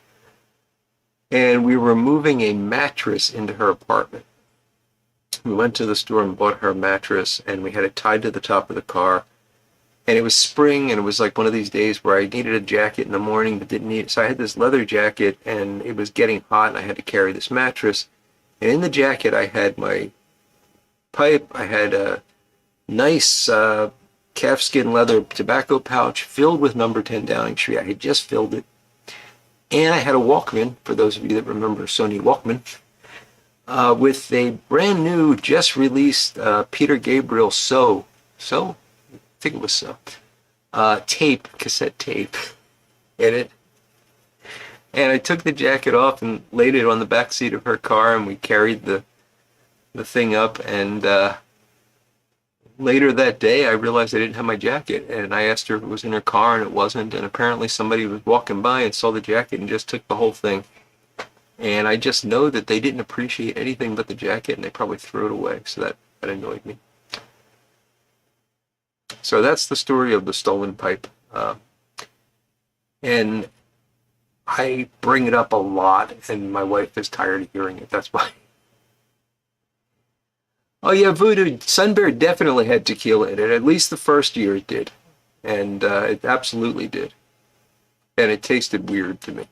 And we were moving a mattress into her apartment. We went to the store and bought her a mattress, and we had it tied to the top of the car. And it was spring, and it was like one of these days where I needed a jacket in the morning but didn't need it. So I had this leather jacket, and it was getting hot, and I had to carry this mattress. And in the jacket, I had my pipe. I had a nice calfskin leather tobacco pouch filled with number 10 Downing Street. I had just filled it. And I had a Walkman, for those of you that remember Sony Walkman, with a brand new, just released Peter Gabriel So, I think it was So, cassette tape in it. And I took the jacket off and laid it on the back seat of her car, and we carried the thing up, and later that day I realized I didn't have my jacket, and I asked her if it was in her car, and it wasn't, and apparently somebody was walking by and saw the jacket and just took the whole thing. And I just know that they didn't appreciate anything but the jacket, and they probably threw it away, so that annoyed me. So that's the story of the stolen pipe. And I bring it up a lot, and my wife is tired of hearing it. That's why. Oh yeah, Voodoo. Sun Bear definitely had tequila in it. At least the first year it did. And it absolutely did. And it tasted weird to me.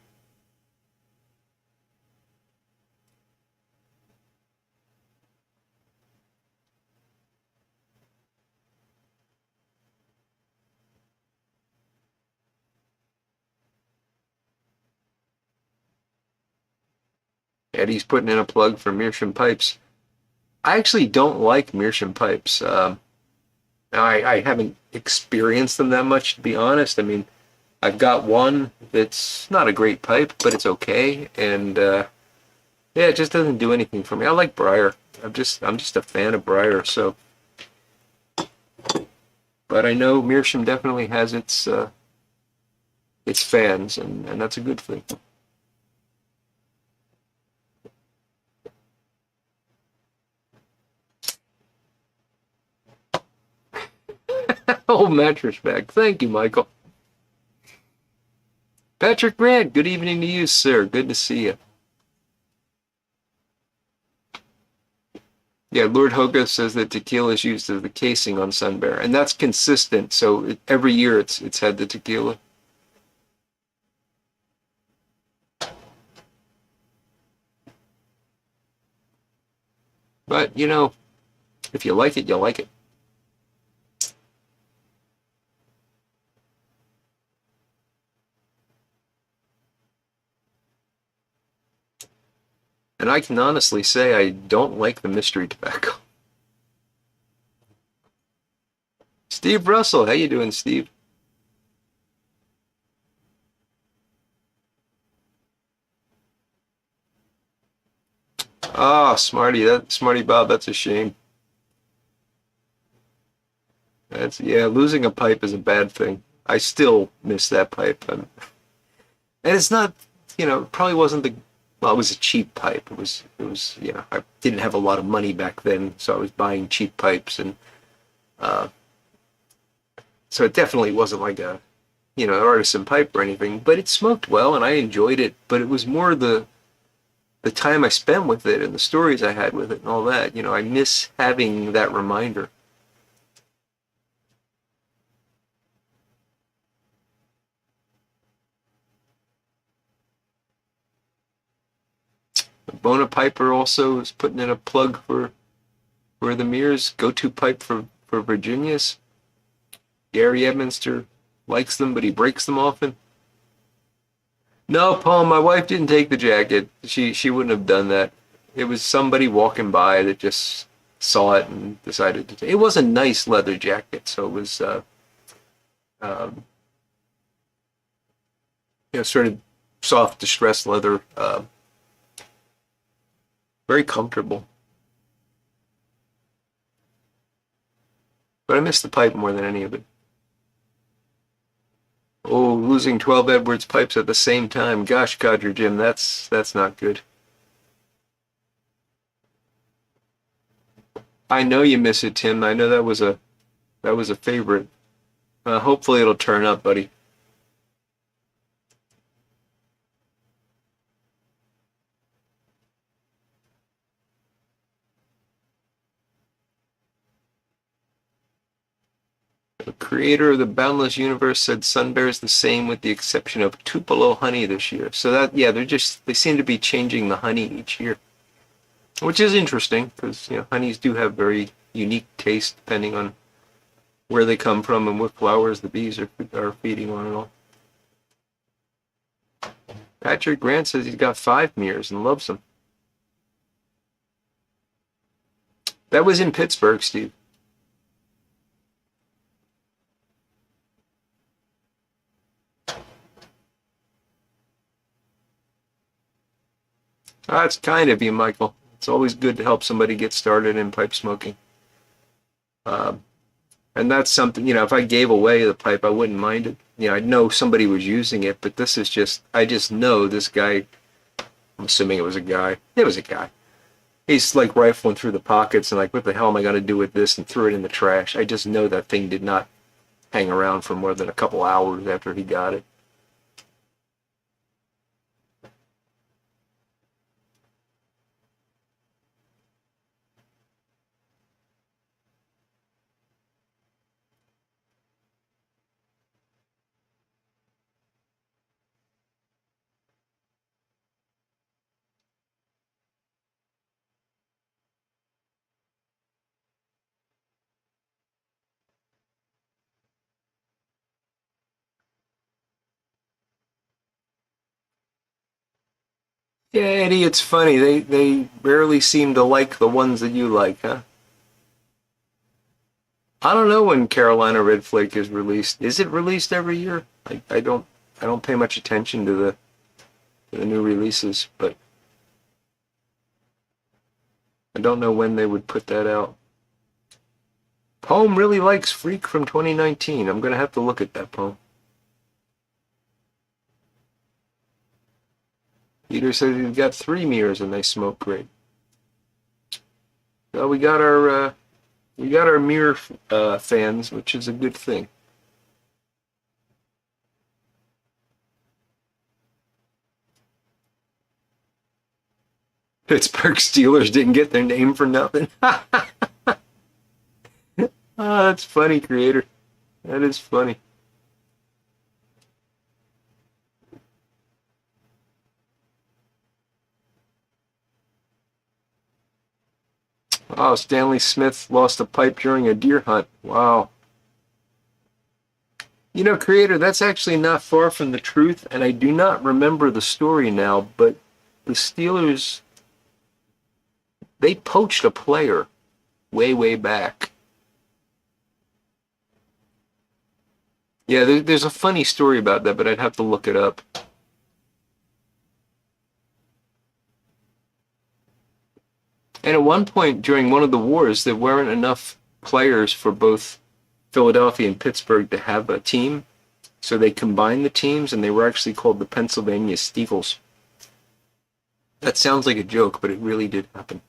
Eddie's putting in a plug for Meerschaum pipes. I actually don't like Meerschaum pipes. I haven't experienced them that much, to be honest. I mean, I've got one that's not a great pipe, but it's okay. And yeah, it just doesn't do anything for me. I like Briar. I'm just a fan of Briar. So, but I know Meerschaum definitely has its fans, and that's a good thing. Oh, mattress bag. Thank you, Michael. Patrick Grant, good evening to you, sir. Good to see you. Yeah, Lord Hoga says that tequila is used as the casing on Sun Bear, and that's consistent. So every year it's had the tequila. But, you know, if you like it, you like it. And I can honestly say I don't like the mystery tobacco. Steve Russell, how you doing, Steve? Ah, Smarty Bob, that's a shame. Yeah, losing a pipe is a bad thing. I still miss that pipe. And it's not, it probably wasn't the, well, it was a cheap pipe. It was, I didn't have a lot of money back then, so I was buying cheap pipes, and uh, so it definitely wasn't like a, an artisan pipe or anything. But it smoked well, and I enjoyed it. But it was more the time I spent with it and the stories I had with it and all that. I miss having that reminder. Bona Piper also is putting in a plug for the Mears go-to pipe for Virginia's. Gary Edminster likes them, but he breaks them often. No, Paul, my wife didn't take the jacket. She wouldn't have done that. It was somebody walking by that just saw it and decided to take it. It was a nice leather jacket, so it was um, sort of soft distressed leather, very comfortable. But I miss the pipe more than any of it. Oh, losing 12 Edwards pipes at the same time. Gosh, Codger Jim, that's not good. I know you miss it, Tim. I know that was a favorite. Hopefully it'll turn up, buddy. The creator of the boundless universe said Sun Bear's the same with the exception of Tupelo honey this year. So that, yeah, they seem to be changing the honey each year, which is interesting because honeys do have very unique taste depending on where they come from and what flowers the bees are feeding on and all. Patrick Grant says he's got 5 Mears and loves them. That was in Pittsburgh, Steve. That's kind of you, Michael. It's always good to help somebody get started in pipe smoking. Uh, and that's something, if I gave away the pipe, I wouldn't mind it. I know somebody was using it, but this is I just know this guy, I'm assuming it was a guy. It was a guy. He's like rifling through the pockets and like, what the hell am I going to do with this? And threw it in the trash. I just know that thing did not hang around for more than a couple hours after he got it. Yeah, Eddie, it's funny. They rarely seem to like the ones that you like, huh? I don't know when Carolina Red Flake is released. Is it released every year? I don't pay much attention to the new releases, but I don't know when they would put that out. Poem really likes Freak from 2019. I'm gonna have to look at that poem. Peter says he's got 3 Mears and they smoke great. Well, we got our Mear fans, which is a good thing. Pittsburgh Steelers didn't get their name for nothing. Oh, that's funny, creator. That is funny. Oh, Stanley Smith lost a pipe during a deer hunt. Wow. Creator, that's actually not far from the truth, and I do not remember the story now, but the Steelers, they poached a player way, way back. Yeah, there's a funny story about that, but I'd have to look it up. And at one point during one of the wars, there weren't enough players for both Philadelphia and Pittsburgh to have a team. So they combined the teams, and they were actually called the Pennsylvania Steagles. That sounds like a joke, but it really did happen.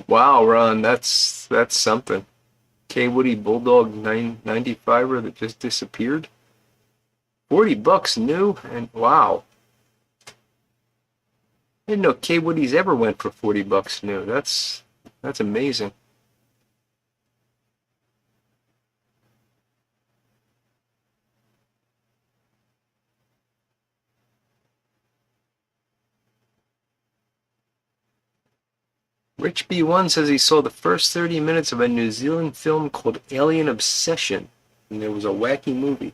Wow, Ron, that's something. K Woody Bulldog 995er that just disappeared. $40 new, and wow. I didn't know K Woody's ever went for $40 new. That's amazing. Rich B1 says he saw the first 30 minutes of a New Zealand film called Alien Obsession, and there was a wacky movie.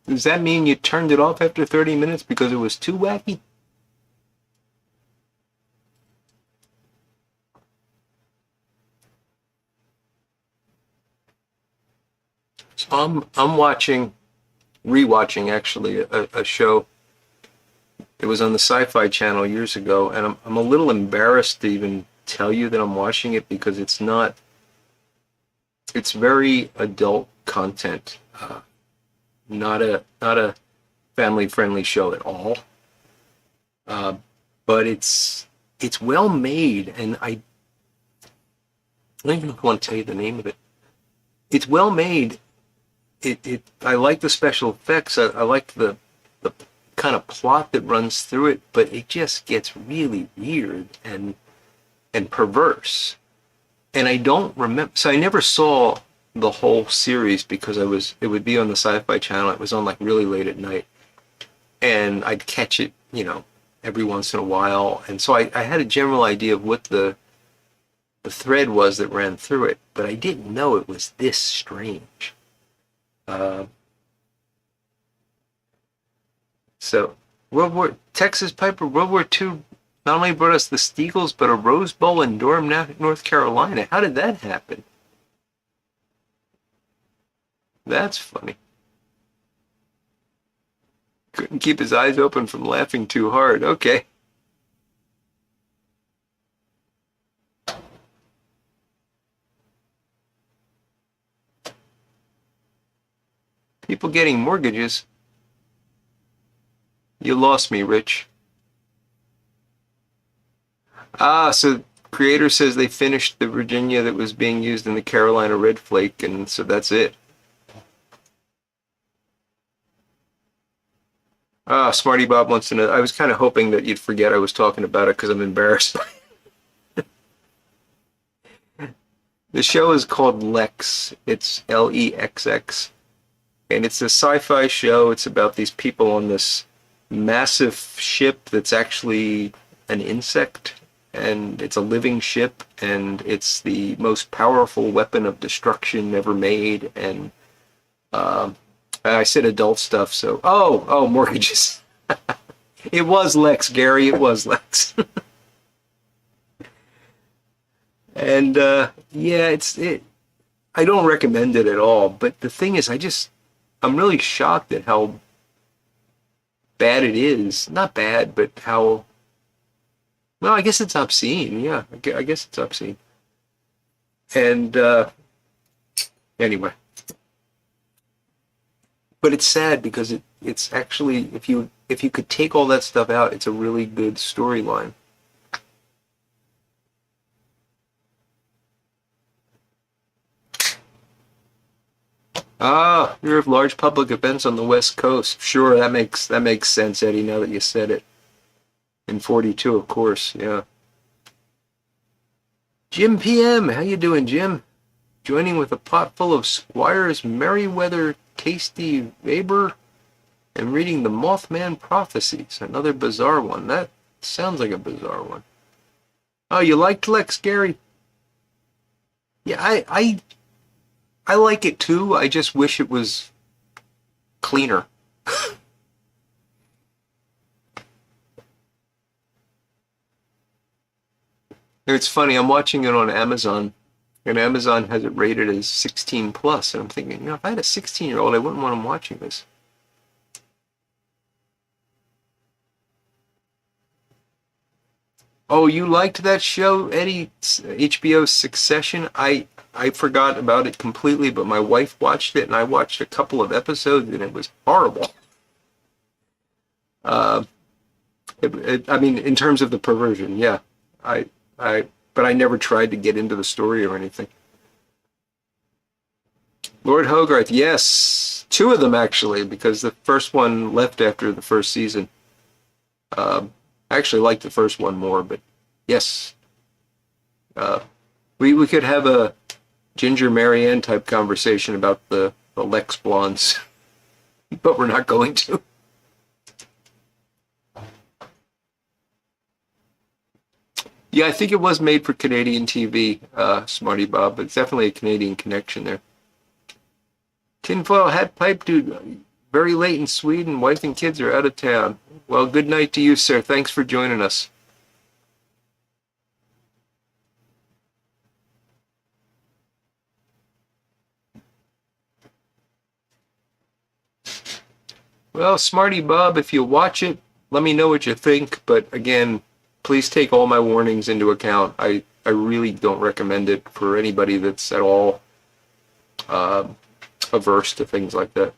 Does that mean you turned it off after 30 minutes because it was too wacky? So I'm rewatching actually a show. It was on the Sci-Fi Channel years ago, and I'm a little embarrassed to even tell you that I'm watching it because it's very adult content, not a family friendly show at all. But it's well made, and I don't even want to tell you the name of it. It's well made. I like the special effects. I like the kind of plot that runs through it, but it just gets really weird and perverse. And I don't remember, so I never saw the whole series because it would be on the Sci-Fi Channel. It was on like really late at night, and I'd catch it, every once in a while. And so I had a general idea of what the thread was that ran through it, but I didn't know it was this strange. So Texas Piper, World War II not only brought us the Steagles, but a Rose Bowl in Durham, North Carolina. How did that happen? That's funny. Couldn't keep his eyes open from laughing too hard. Okay. People getting mortgages. You lost me, Rich. So creator says they finished the Virginia that was being used in the Carolina Red Flake, and so that's it. Smarty Bob wants to know. I was kind of hoping that you'd forget I was talking about it because I'm embarrassed. The show is called Lex. It's Lexx. And it's a sci-fi show. It's about these people on this massive ship that's actually an insect, and it's a living ship, and it's the most powerful weapon of destruction ever made. And I said adult stuff, so mortgages. It was Lex, Gary. It was Lex. And yeah, I don't recommend it at all. But the thing is, I'm really shocked at how bad it is. Not bad, but how. Well, I guess it's obscene. Yeah, I guess it's obscene. And anyway, but it's sad because it's actually, if you could take all that stuff out, it's a really good storyline. Fear of large public events on the West Coast. Sure, that makes sense, Eddie, now that you said it. In 42, of course, yeah. Jim PM, how you doing, Jim? Joining with a pot full of Squire's Merriweather Tasty Weber and reading the Mothman Prophecies. Another bizarre one. That sounds like a bizarre one. Oh, you liked Lex, Gary? Yeah, I like it too. I just wish it was cleaner. It's funny, I'm watching it on Amazon, And Amazon has it rated as 16 plus. And I'm thinking, if I had a 16-year-old, I wouldn't want him watching this. Oh, you liked that show, Eddie? HBO's Succession? I forgot about it completely, but my wife watched it, and I watched a couple of episodes, and it was horrible. I mean, in terms of the perversion, yeah. But I never tried to get into the story or anything. Lord Hogarth, yes, two of them actually, because the first one left after the first season. I actually liked the first one more, but yes, we could have a Ginger Marianne type conversation about the Lex Blondes, but we're not going to. Yeah, I think it was made for Canadian TV, Smarty Bob, but it's definitely a Canadian connection there. Tinfoil hat pipe dude, very late in Sweden. Wife and kids are out of town. Well, good night to you, sir. Thanks for joining us. Well, Smarty Bob, if you watch it, let me know what you think. But again, please take all my warnings into account. I really don't recommend it for anybody that's at all averse to things like that.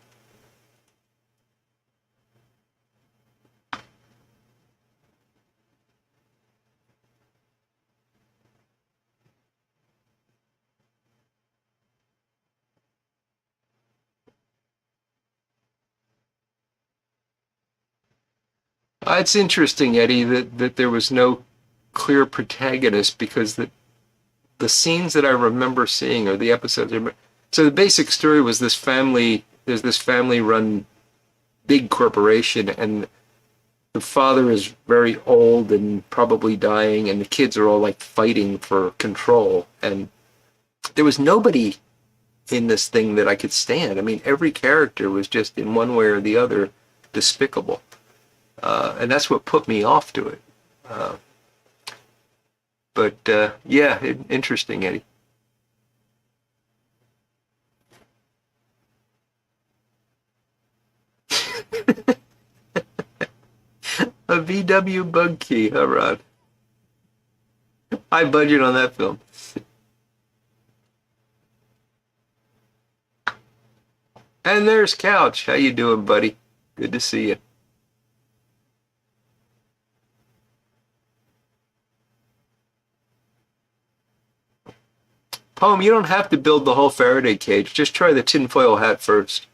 It's interesting, Eddie, that there was no clear protagonist, because the scenes that I remember seeing are the episodes. So the basic story was this family, there's this family-run big corporation, and the father is very old and probably dying, and the kids are all like fighting for control. And there was nobody in this thing that I could stand. I mean, every character was just in one way or the other despicable. And that's what put me off to it. Yeah, interesting, Eddie. A VW bug key, huh, Rod? High budget on that film. And there's Couch. How you doing, buddy? Good to see you. Poem, you don't have to build the whole Faraday cage. Just try the tinfoil hat first.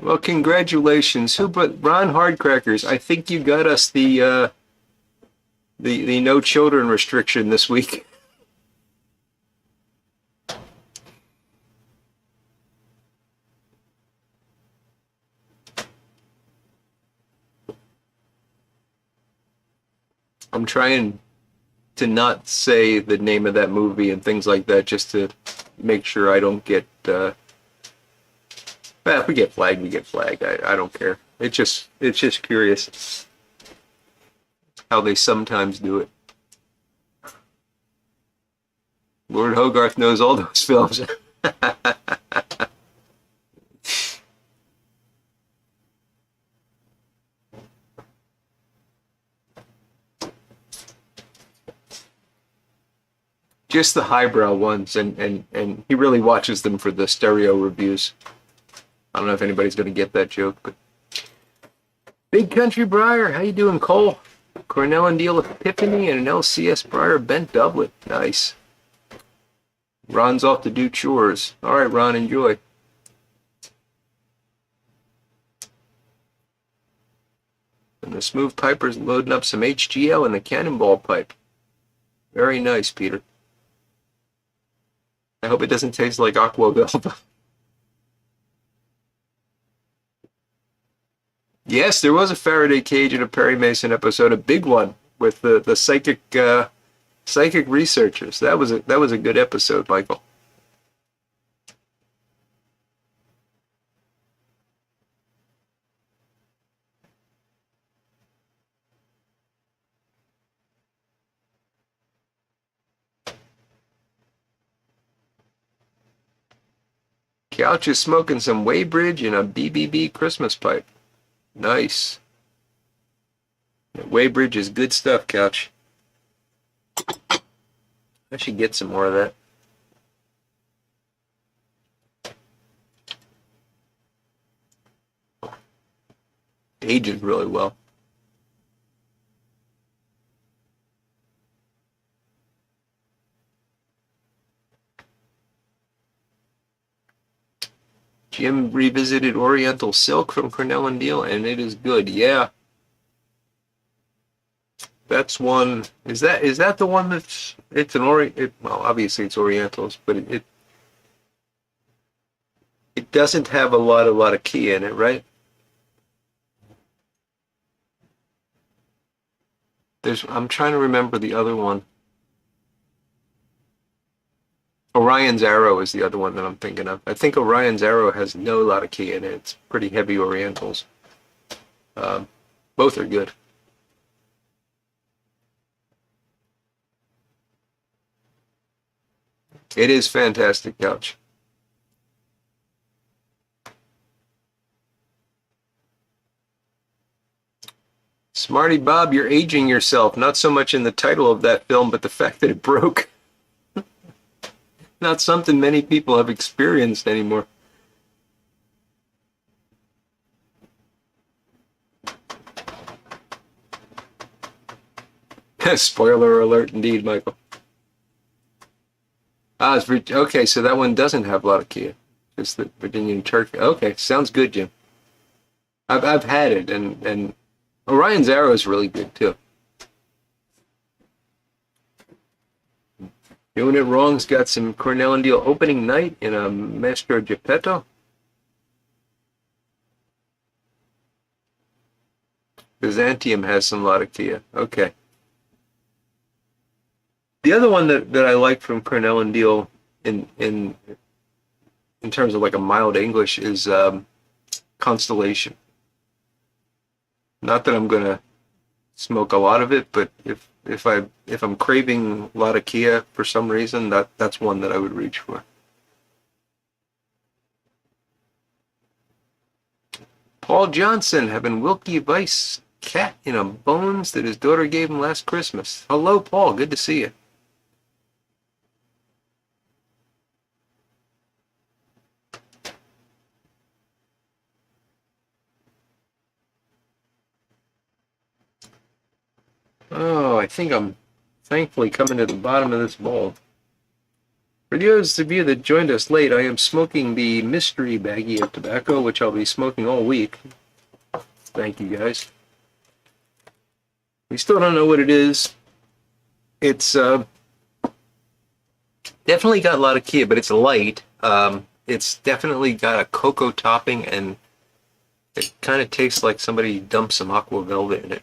Well, congratulations. Who but Ron Hardcrackers? I think you got us the no children restriction this week. I'm trying to not say the name of that movie and things like that, just to make sure I don't get. Well, if we get flagged, we get flagged. I don't care. It's just curious how they sometimes do it. Lord Hogarth knows all those films. Just the highbrow ones, and he really watches them for the stereo reviews. I don't know if anybody's going to get that joke, but Big Country Briar, how you doing, Cole? Cornell and Deal Epiphany and an LCS Briar bent doublet. Nice. Ron's off to do chores. All right, Ron, enjoy. And the Smooth Piper's loading up some HGL in the Cannonball pipe. Very nice, Peter. I hope it doesn't taste like Aqua Velva. Yes, there was a Faraday cage in a Perry Mason episode, a big one with the psychic researchers. That was a good episode, Michael. Couch is smoking some Waybridge and a BBB Christmas pipe. Nice. Waybridge is good stuff, Couch. I should get some more of that. Ages really well. Jim revisited Oriental Silk from Cornell and Deal, and it is good. Yeah. That's one. Is that the one that's it's an well, obviously it's Orientals, but it doesn't have a lot of key in it, right? I'm trying to remember the other one. Orion's Arrow is the other one that I'm thinking of. I think Orion's Arrow has no lot of key in it. It's pretty heavy Orientals. Both are good. It is fantastic, Couch. Smarty Bob, you're aging yourself. Not so much in the title of that film, but the fact that it broke. Not something many people have experienced anymore. Spoiler alert indeed, Michael. It's okay, so that one doesn't have a lot of Kia. It's the Virginian Turkey. Okay, sounds good, Jim. I've had it, and Orion's Arrow is really good too. Doing It Wrong's got some Cornell and Deal opening night in a Maestro Geppetto. Byzantium has some Kia. Okay. The other one that I like from Cornell and Deal in terms of like a mild English is Constellation. Not that I'm gonna smoke a lot of it, but if I'm craving a lot of Kia for some reason, that's one that I would reach for. Paul Johnson having Wilkie Weiss cat in a bones that his daughter gave him last Christmas. Hello, Paul. Good to see you. Oh, I think I'm thankfully coming to the bottom of this bowl. For those of you that joined us late, I am smoking the mystery baggie of tobacco, which I'll be smoking all week. Thank you, guys. We still don't know what it is. It's definitely got a lot of Kia, but it's light. It's definitely got a cocoa topping, and it kind of tastes like somebody dumped some aqua velvet in it.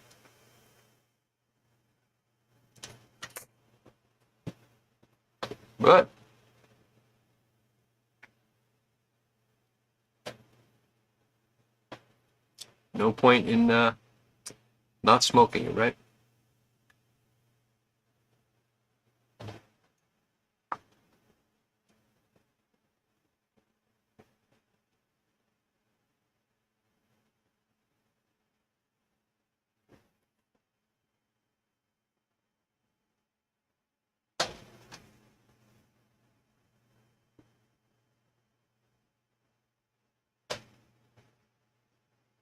But no point in not smoking it, right?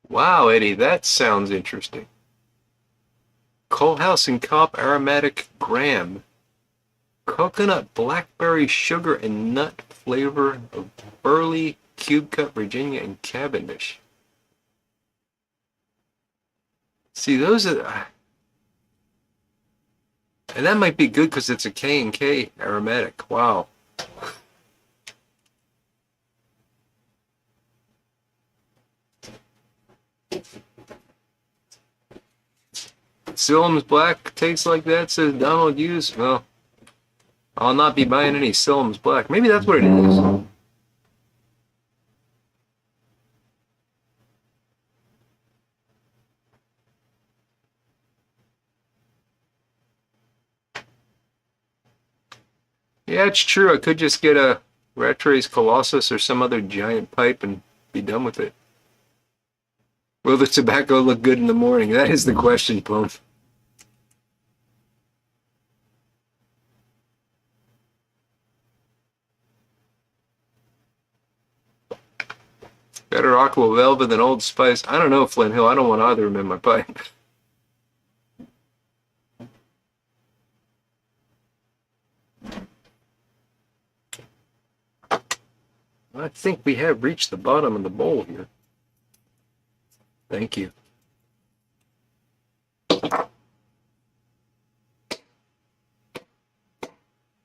Wow, Eddie, that sounds interesting. Coalhouse and Cop Aromatic Graham. Coconut, blackberry, sugar, and nut flavor of Burley, Cube Cut, Virginia, and Cavendish. See, those are... And that might be good because it's a K&K aromatic. Wow. Sillam's Black tastes like that, says Donald Hughes. Well, I'll not be buying any Sillam's Black. Maybe that's what it is. Yeah, it's true. I could just get a Rattray's Colossus or some other giant pipe and be done with it. Will the tobacco look good in the morning? That is the question, Plum. Better Aqua Velva than Old Spice. I don't know, Flint Hill. I don't want either of them in my pipe. I think we have reached the bottom of the bowl here. Thank you.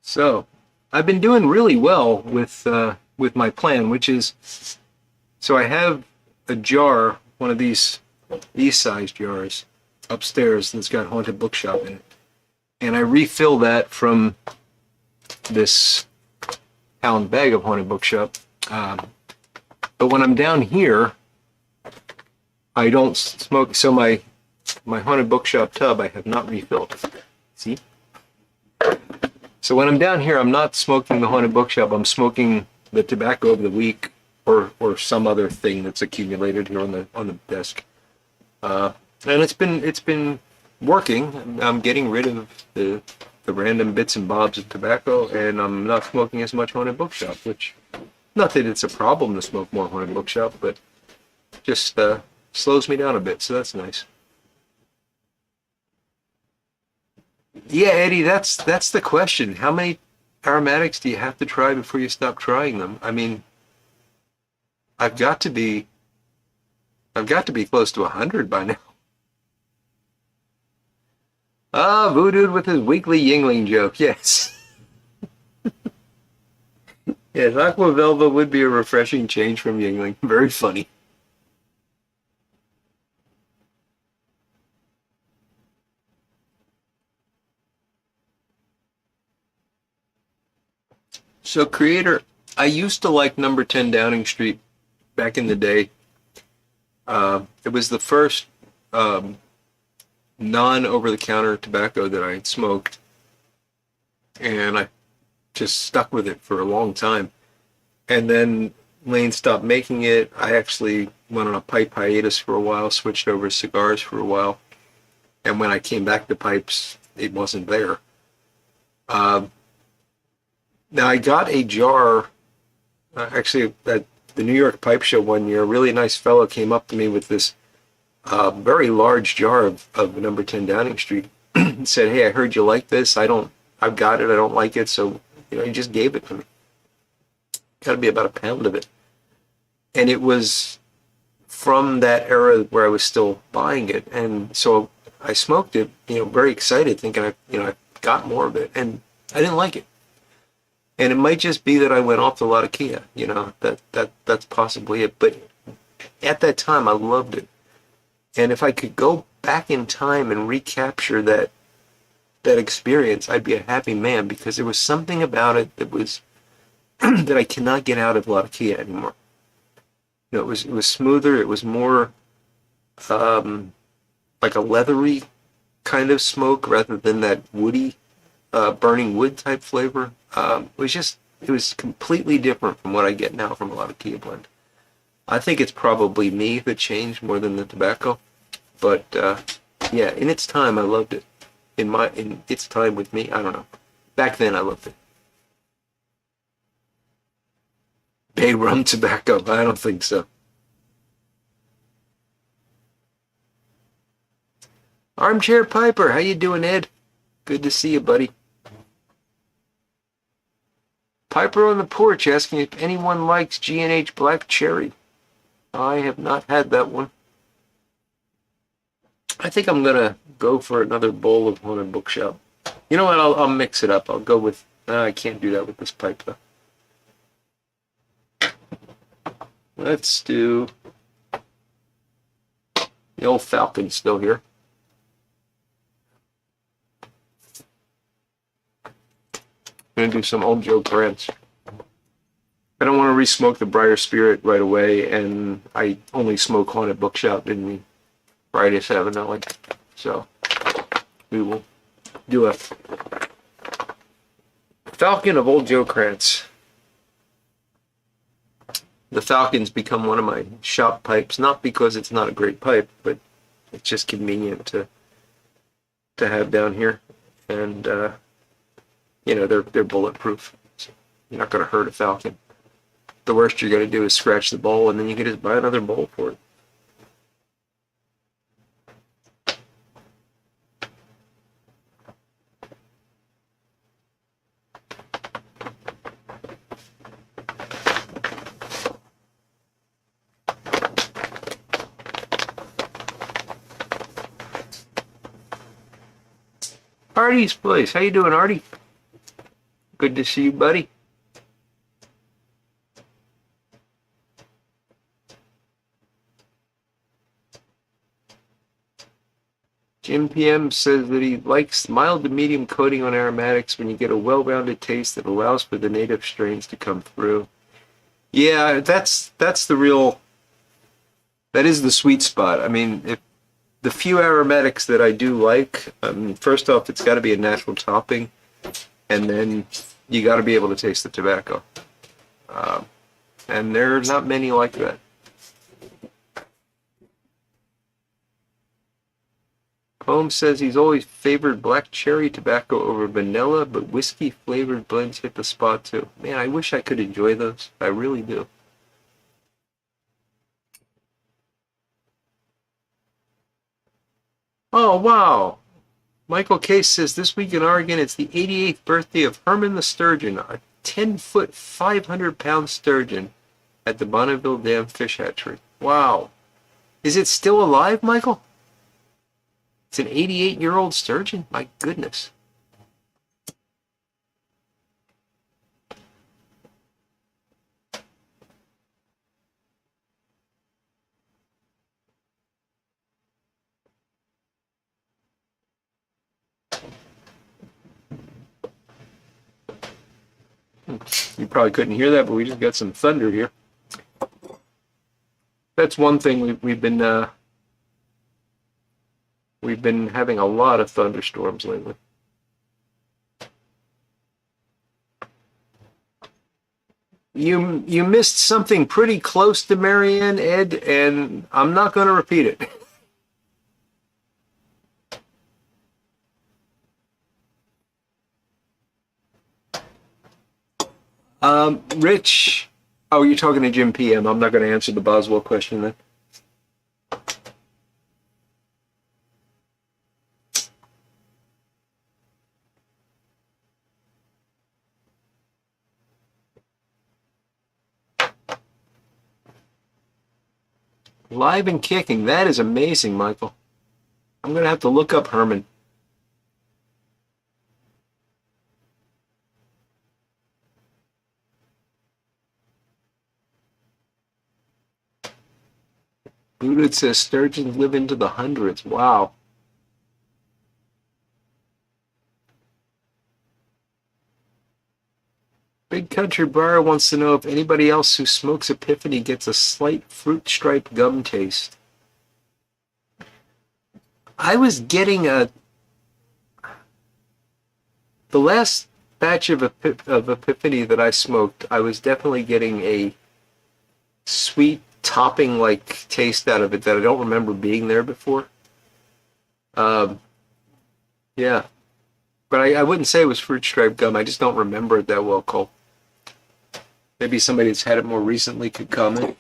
So, I've been doing really well with my plan, which is, so I have a jar, one of these size jars, upstairs that's got Haunted Bookshop in it, and I refill that from this pound bag of Haunted Bookshop. But when I'm down here, I don't smoke. So my Haunted Bookshop tub I have not refilled. See? So when I'm down here, I'm not smoking the Haunted Bookshop. I'm smoking the tobacco of the week, or some other thing that's accumulated here on the desk. And it's been working. I'm getting rid of the random bits and bobs of tobacco, and I'm not smoking as much Haunted Bookshop, which, not that it's a problem to smoke more Haunted Bookshop, but just slows me down a bit, so that's nice. Yeah, Eddie, that's the question. How many aromatics do you have to try before you stop trying them? I mean, I've got to be close to 100 by now. Ah, Voodoo with his weekly Yingling joke, yes. Yes, Aqua Velva would be a refreshing change from Yingling. Very funny. So, Creator, I used to like Number 10 Downing Street back in the day. It was the first non-over-the-counter tobacco that I had smoked, and I just stuck with it for a long time. And then Lane stopped making it. I actually went on a pipe hiatus for a while, switched over to cigars for a while, and when I came back to pipes, it wasn't there. Now I got a jar, actually at the New York Pipe Show one year. A really nice fellow came up to me with this very large jar of Number 10 Downing Street and said, "Hey, I heard you like this. I've got it. I don't like it." So, he just gave it to me. Got to be about a pound of it. And it was from that era where I was still buying it. And so I smoked it, very excited, thinking I got more of it. And I didn't like it. And it might just be that I went off the Latakia, that's possibly it. But at that time, I loved it. And if I could go back in time and recapture that experience, I'd be a happy man, because there was something about it that was that I cannot get out of Latakia anymore. It was smoother. It was more like a leathery kind of smoke rather than that woody, burning wood type flavor. It was completely different from what I get now from a Latakia blend. I think it's probably me that changed more than the tobacco, but yeah, in its time I loved it. In its time with me, I don't know. Back then I loved it. Bay rum tobacco? I don't think so. Armchair Piper, how you doing, Ed? Good to see you, buddy. Piper on the porch asking if anyone likes G&H Black Cherry. I have not had that one. I think I'm gonna go for another bowl of Haunted Bookshop. You know what? I'll mix it up. I'll go with. I can't do that with this pipe though. Let's do the old Falcon still here. I'm gonna do some Old Joe Grants. I don't want to re-smoke the Briar Spirit right away, and I only smoke Haunted Bookshop in the Friday 7 so we will do a Falcon of Old Joe Krantz. The Falcon's become one of my shop pipes, not because it's not a great pipe, but it's just convenient to have down here. And you know, they're bulletproof. So you're not going to hurt a Falcon. The worst you're going to do is scratch the bowl, and then you can just buy another bowl for it. Artie's place. How you doing, Artie? Good to see you, buddy. Jim PM says that he likes mild to medium coating on aromatics when you get a well-rounded taste that allows for the native strains to come through. Yeah, that is the sweet spot. I mean, if the few aromatics that I do like, first off, it's got to be a natural topping, and then you got to be able to taste the tobacco. And there are not many like that. Holmes says he's always favored black cherry tobacco over vanilla, but whiskey flavored blends hit the spot too. Man, I wish I could enjoy those. I really do. Oh, wow. Michael Case says this week in Oregon, it's the 88th birthday of Herman the Sturgeon, a 10-foot, 500-pound sturgeon at the Bonneville Dam Fish Hatchery. Wow. Is it still alive, Michael? It's an 88-year-old sturgeon? My goodness. You probably couldn't hear that, but we just got some thunder here. That's one thing we've been having a lot of thunderstorms lately. You missed something pretty close to Marianne, Ed, and I'm not going to repeat it. Rich, oh, you're talking to Jim PM. I'm not going to answer the Boswell question then. Live and kicking. That is amazing, Michael. I'm going to have to look up Herman. Booted says sturgeons live into the hundreds. Wow. Big Country Briar wants to know if anybody else who smokes Epiphany gets a slight fruit stripe gum taste. I was getting the last batch of Epiphany that I smoked, I was definitely getting a sweet topping like taste out of it that I don't remember being there before. Yeah, but I wouldn't say it was fruit stripe gum. I just don't remember it that well, Cole. Maybe somebody that's had it more recently could comment.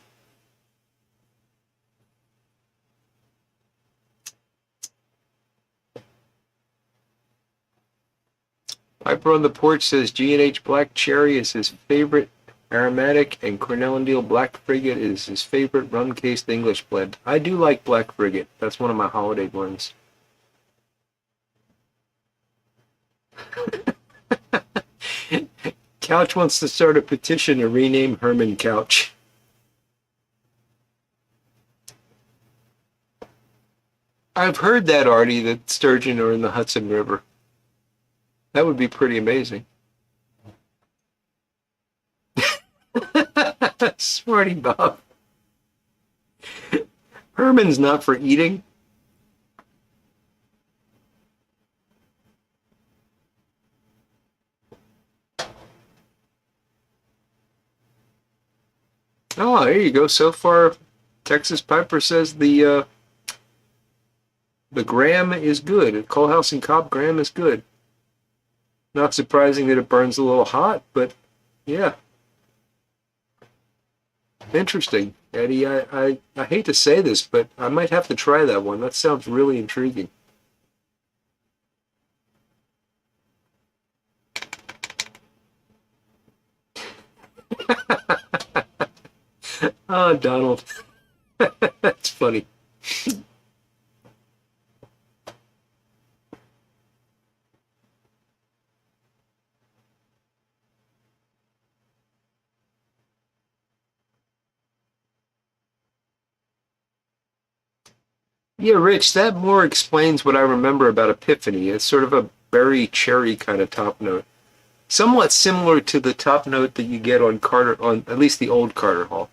Piper on the Porch says G&H Black Cherry is his favorite aromatic, and Cornell and Deal Black Frigate is his favorite rum-cased English blend. I do like Black Frigate. That's one of my holiday blends. Couch wants to start a petition to rename Herman Couch. I've heard that, Artie, that sturgeon are in the Hudson River. That would be pretty amazing. Smarty Bob. Herman's not for eating. Oh, there you go. So far, Texas Piper says the Graham is good. Coalhouse and Cobb Graham is good. Not surprising that it burns a little hot, but yeah, interesting. Eddie, I hate to say this, but I might have to try that one. That sounds really intriguing. Oh, Donald. That's funny. Yeah, Rich, that more explains what I remember about Epiphany. It's sort of a berry cherry kind of top note. Somewhat similar to the top note that you get on Carter, on at least the old Carter Hall.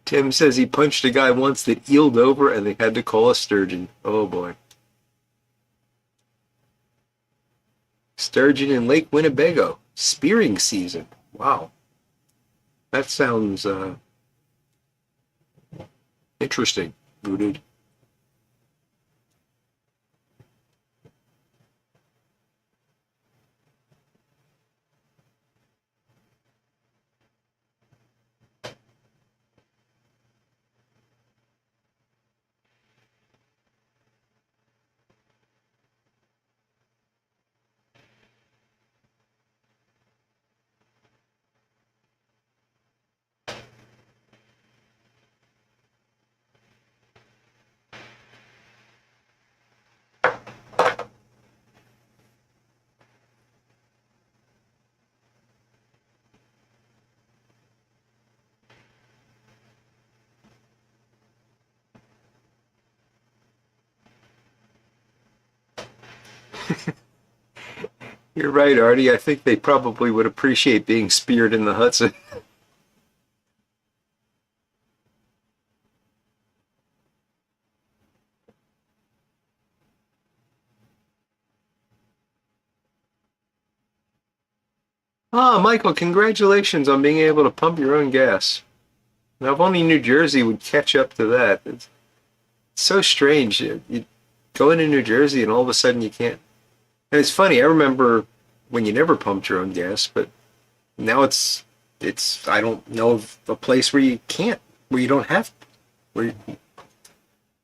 Tim says he punched a guy once that eeled over and they had to call a sturgeon. Oh boy. Sturgeon in Lake Winnebago. Spearing season. Wow. That sounds interesting, Booted. You're right, Artie. I think they probably would appreciate being speared in the Hudson. Ah, Michael, congratulations on being able to pump your own gas. Now, if only New Jersey would catch up to that. It's so strange. You go into New Jersey and all of a sudden you can't. And it's funny. I remember when you never pumped your own gas, but now it's. I don't know of a place where you can't, where you don't have, where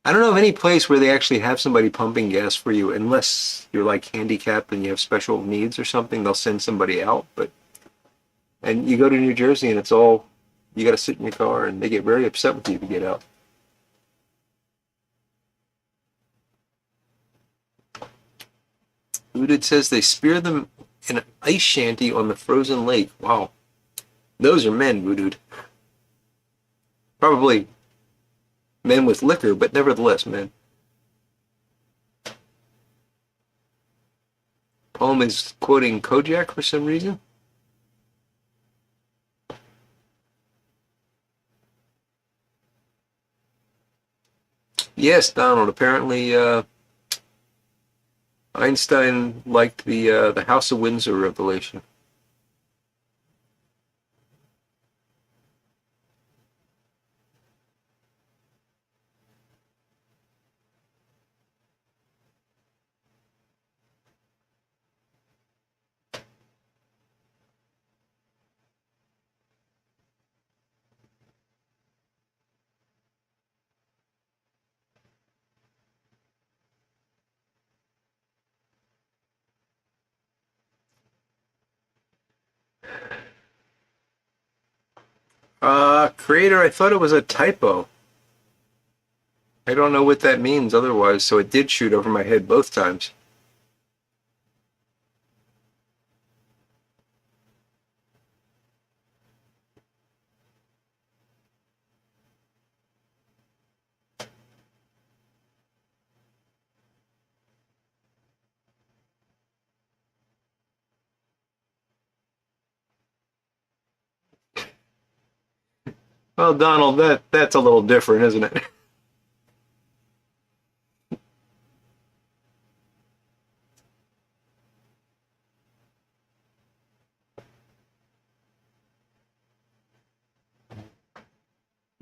I don't know of any place where they actually have somebody pumping gas for you, unless you're like handicapped and you have special needs or something. They'll send somebody out, but and you go to New Jersey and it's all you got to sit in your car and they get very upset with you to get out. Udit says they spear them in an ice shanty on the frozen lake. Wow, those are men, Udit. Probably men with liquor, but nevertheless men. Poem is quoting Kojak for some reason. Yes, Donald. Apparently, Einstein liked the House of Windsor revelation. Creator, I thought it was a typo. I don't know what that means otherwise, so it did shoot over my head both times. Well, Donald, that's a little different, isn't it?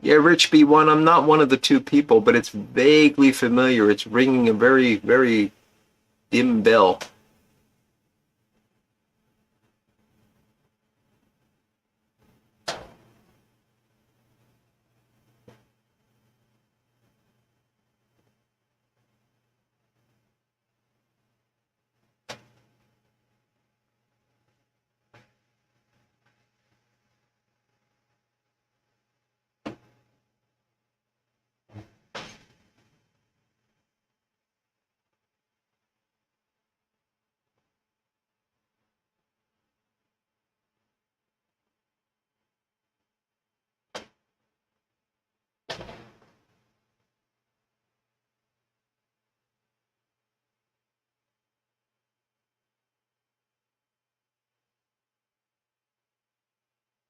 Yeah, Rich B1, I'm not one of the two people, but it's vaguely familiar. It's ringing a very, very dim bell.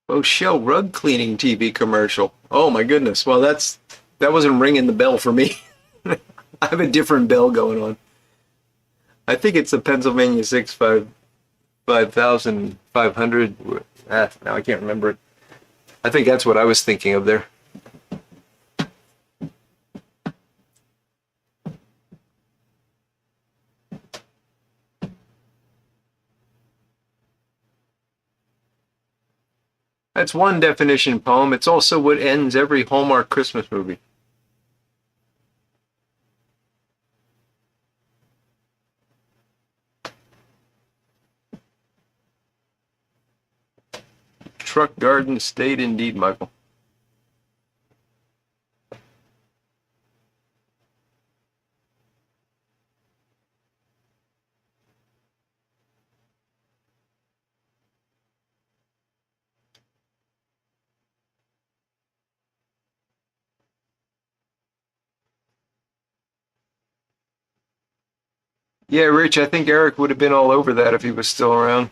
Oh, Shell rug cleaning TV commercial. Oh my goodness. Well, that wasn't ringing the bell for me. I have a different bell going on. I think it's the Pennsylvania 5500. Now I can't remember it. I think that's what I was thinking of there. That's one definition poem. It's also what ends every Hallmark Christmas movie. Truck Garden State indeed, Michael. Yeah, Rich, I think Eric would have been all over that if he was still around.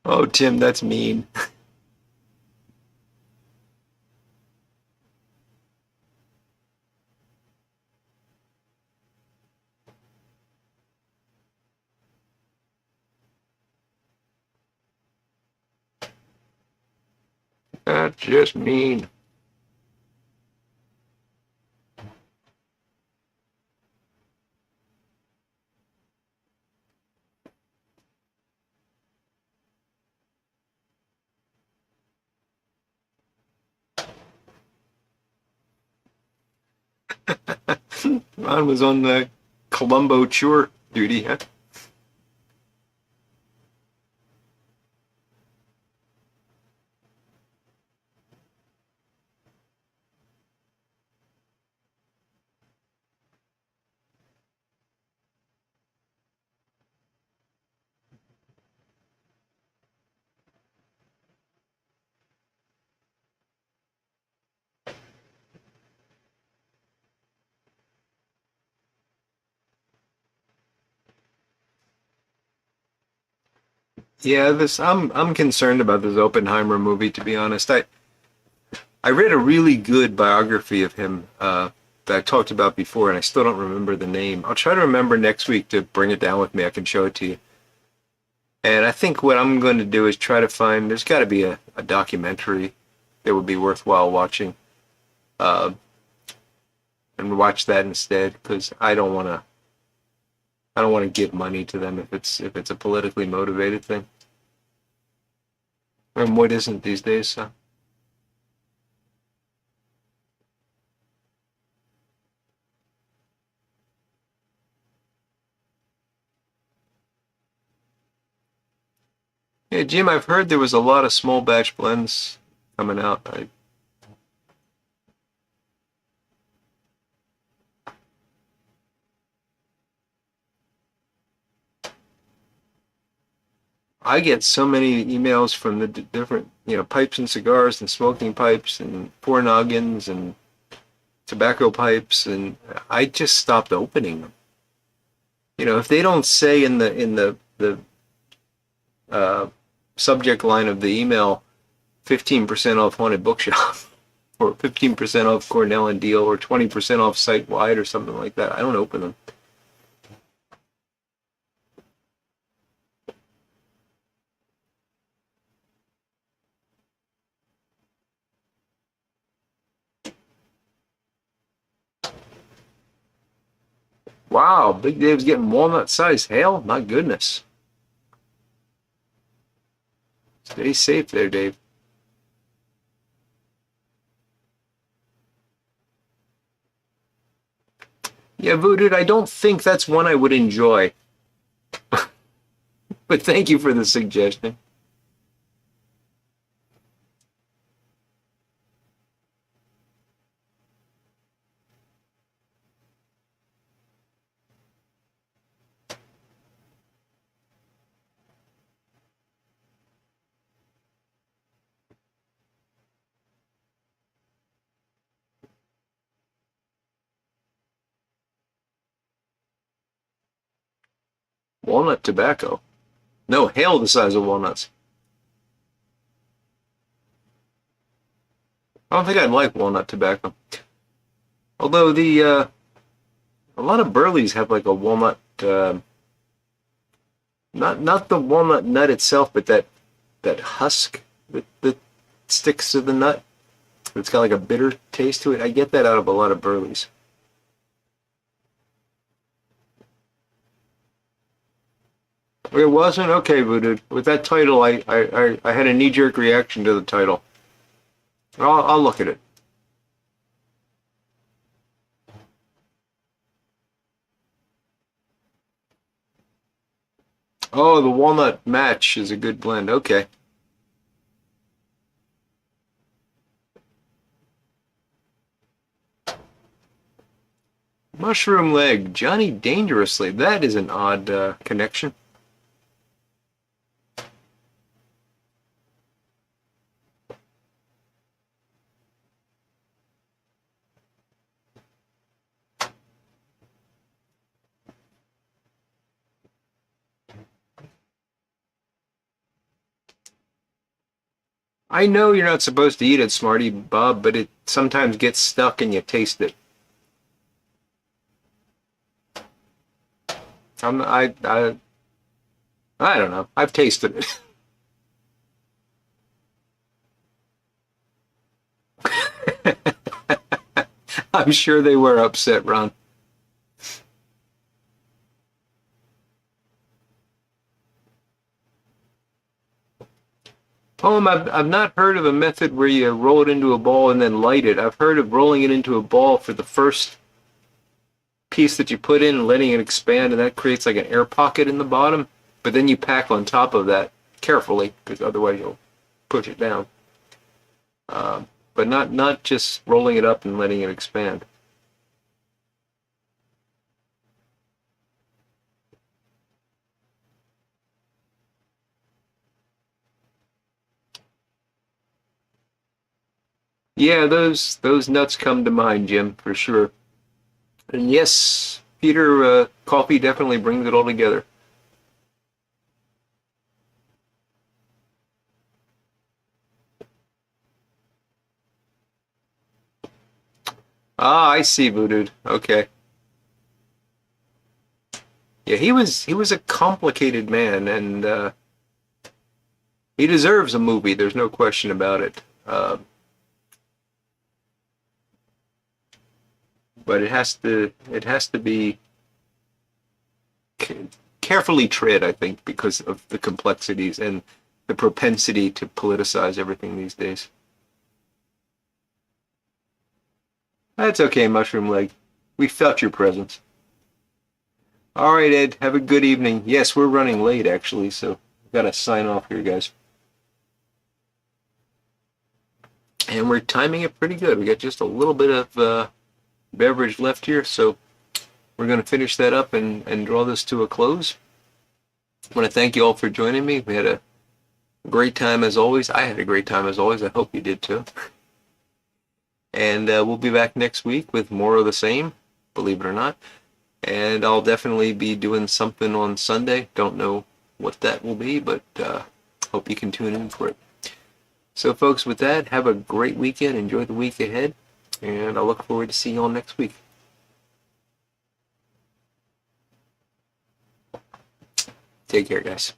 Oh, Tim, that's mean. That's just mean. Ron was on the Columbo chore duty, huh? Yeah, this I'm concerned about this Oppenheimer movie, to be honest. I read a really good biography of him that I talked about before, and I still don't remember the name. I'll try to remember next week to bring it down with me. I can show it to you. And I think what I'm going to do is try to find. There's got to be a documentary that would be worthwhile watching, uh, and watch that instead because I don't want to give money to them if it's a politically motivated thing. And what isn't these days? So. Yeah, Jim, I've heard there was a lot of small batch blends coming out. I get so many emails from the different, pipes and cigars and smoking pipes and four noggins and tobacco pipes, and I just stopped opening them. If they don't say in the uh, subject line of the email 15% off haunted bookshop or 15% off Cornell and Deal or 20% off site wide or something like that, I don't open them. Wow, Big Dave's getting walnut-sized hail? My goodness. Stay safe there, Dave. Yeah, Voodoo, I don't think that's one I would enjoy. But thank you for the suggestion. Walnut tobacco. No, hail the size of walnuts. I don't think I'd like walnut tobacco. Although a lot of burleys have like a walnut, not the walnut nut itself, but that husk that sticks to the nut. It's got like a bitter taste to it. I get that out of a lot of burleys. It wasn't? Okay, Voodoo. With that title, I had a knee-jerk reaction to the title. I'll look at it. Oh, the walnut match is a good blend. Okay. Mushroom leg, Johnny Dangerously. That is an odd connection. I know you're not supposed to eat it, Smarty Bob, but it sometimes gets stuck and you taste it. I don't know. I've tasted it. I'm sure they were upset, Ron. I've not heard of a method where you roll it into a ball and then light it. I've heard of rolling it into a ball for the first piece that you put in and letting it expand, and that creates like an air pocket in the bottom. But then you pack on top of that carefully, because otherwise you'll push it down. But not just rolling it up and letting it expand. Yeah, those nuts come to mind, Jim, for sure. And yes, Peter, coffee definitely brings it all together. Ah, I see, Voodoo. Okay. Yeah, he was a complicated man, and he deserves a movie. There's no question about it. But it has to be carefully tread, I think, because of the complexities and the propensity to politicize everything these days. That's okay, Mushroom Leg. We felt your presence. All right, Ed. Have a good evening. Yes, we're running late actually, so I've got to sign off here, guys. And we're timing it pretty good. We got just a little bit of beverage left here, so we're going to finish that up and draw this to a close. I want to thank you all for joining me. We had a great time as always. I had a great time as always. I hope you did too. And we'll be back next week with more of the same, believe it or not. And I'll definitely be doing something on Sunday. Don't know what that will be, but hope you can tune in for it. So folks, with that, have a great weekend. Enjoy the week ahead. And I look forward to seeing you all next week. Take care, guys.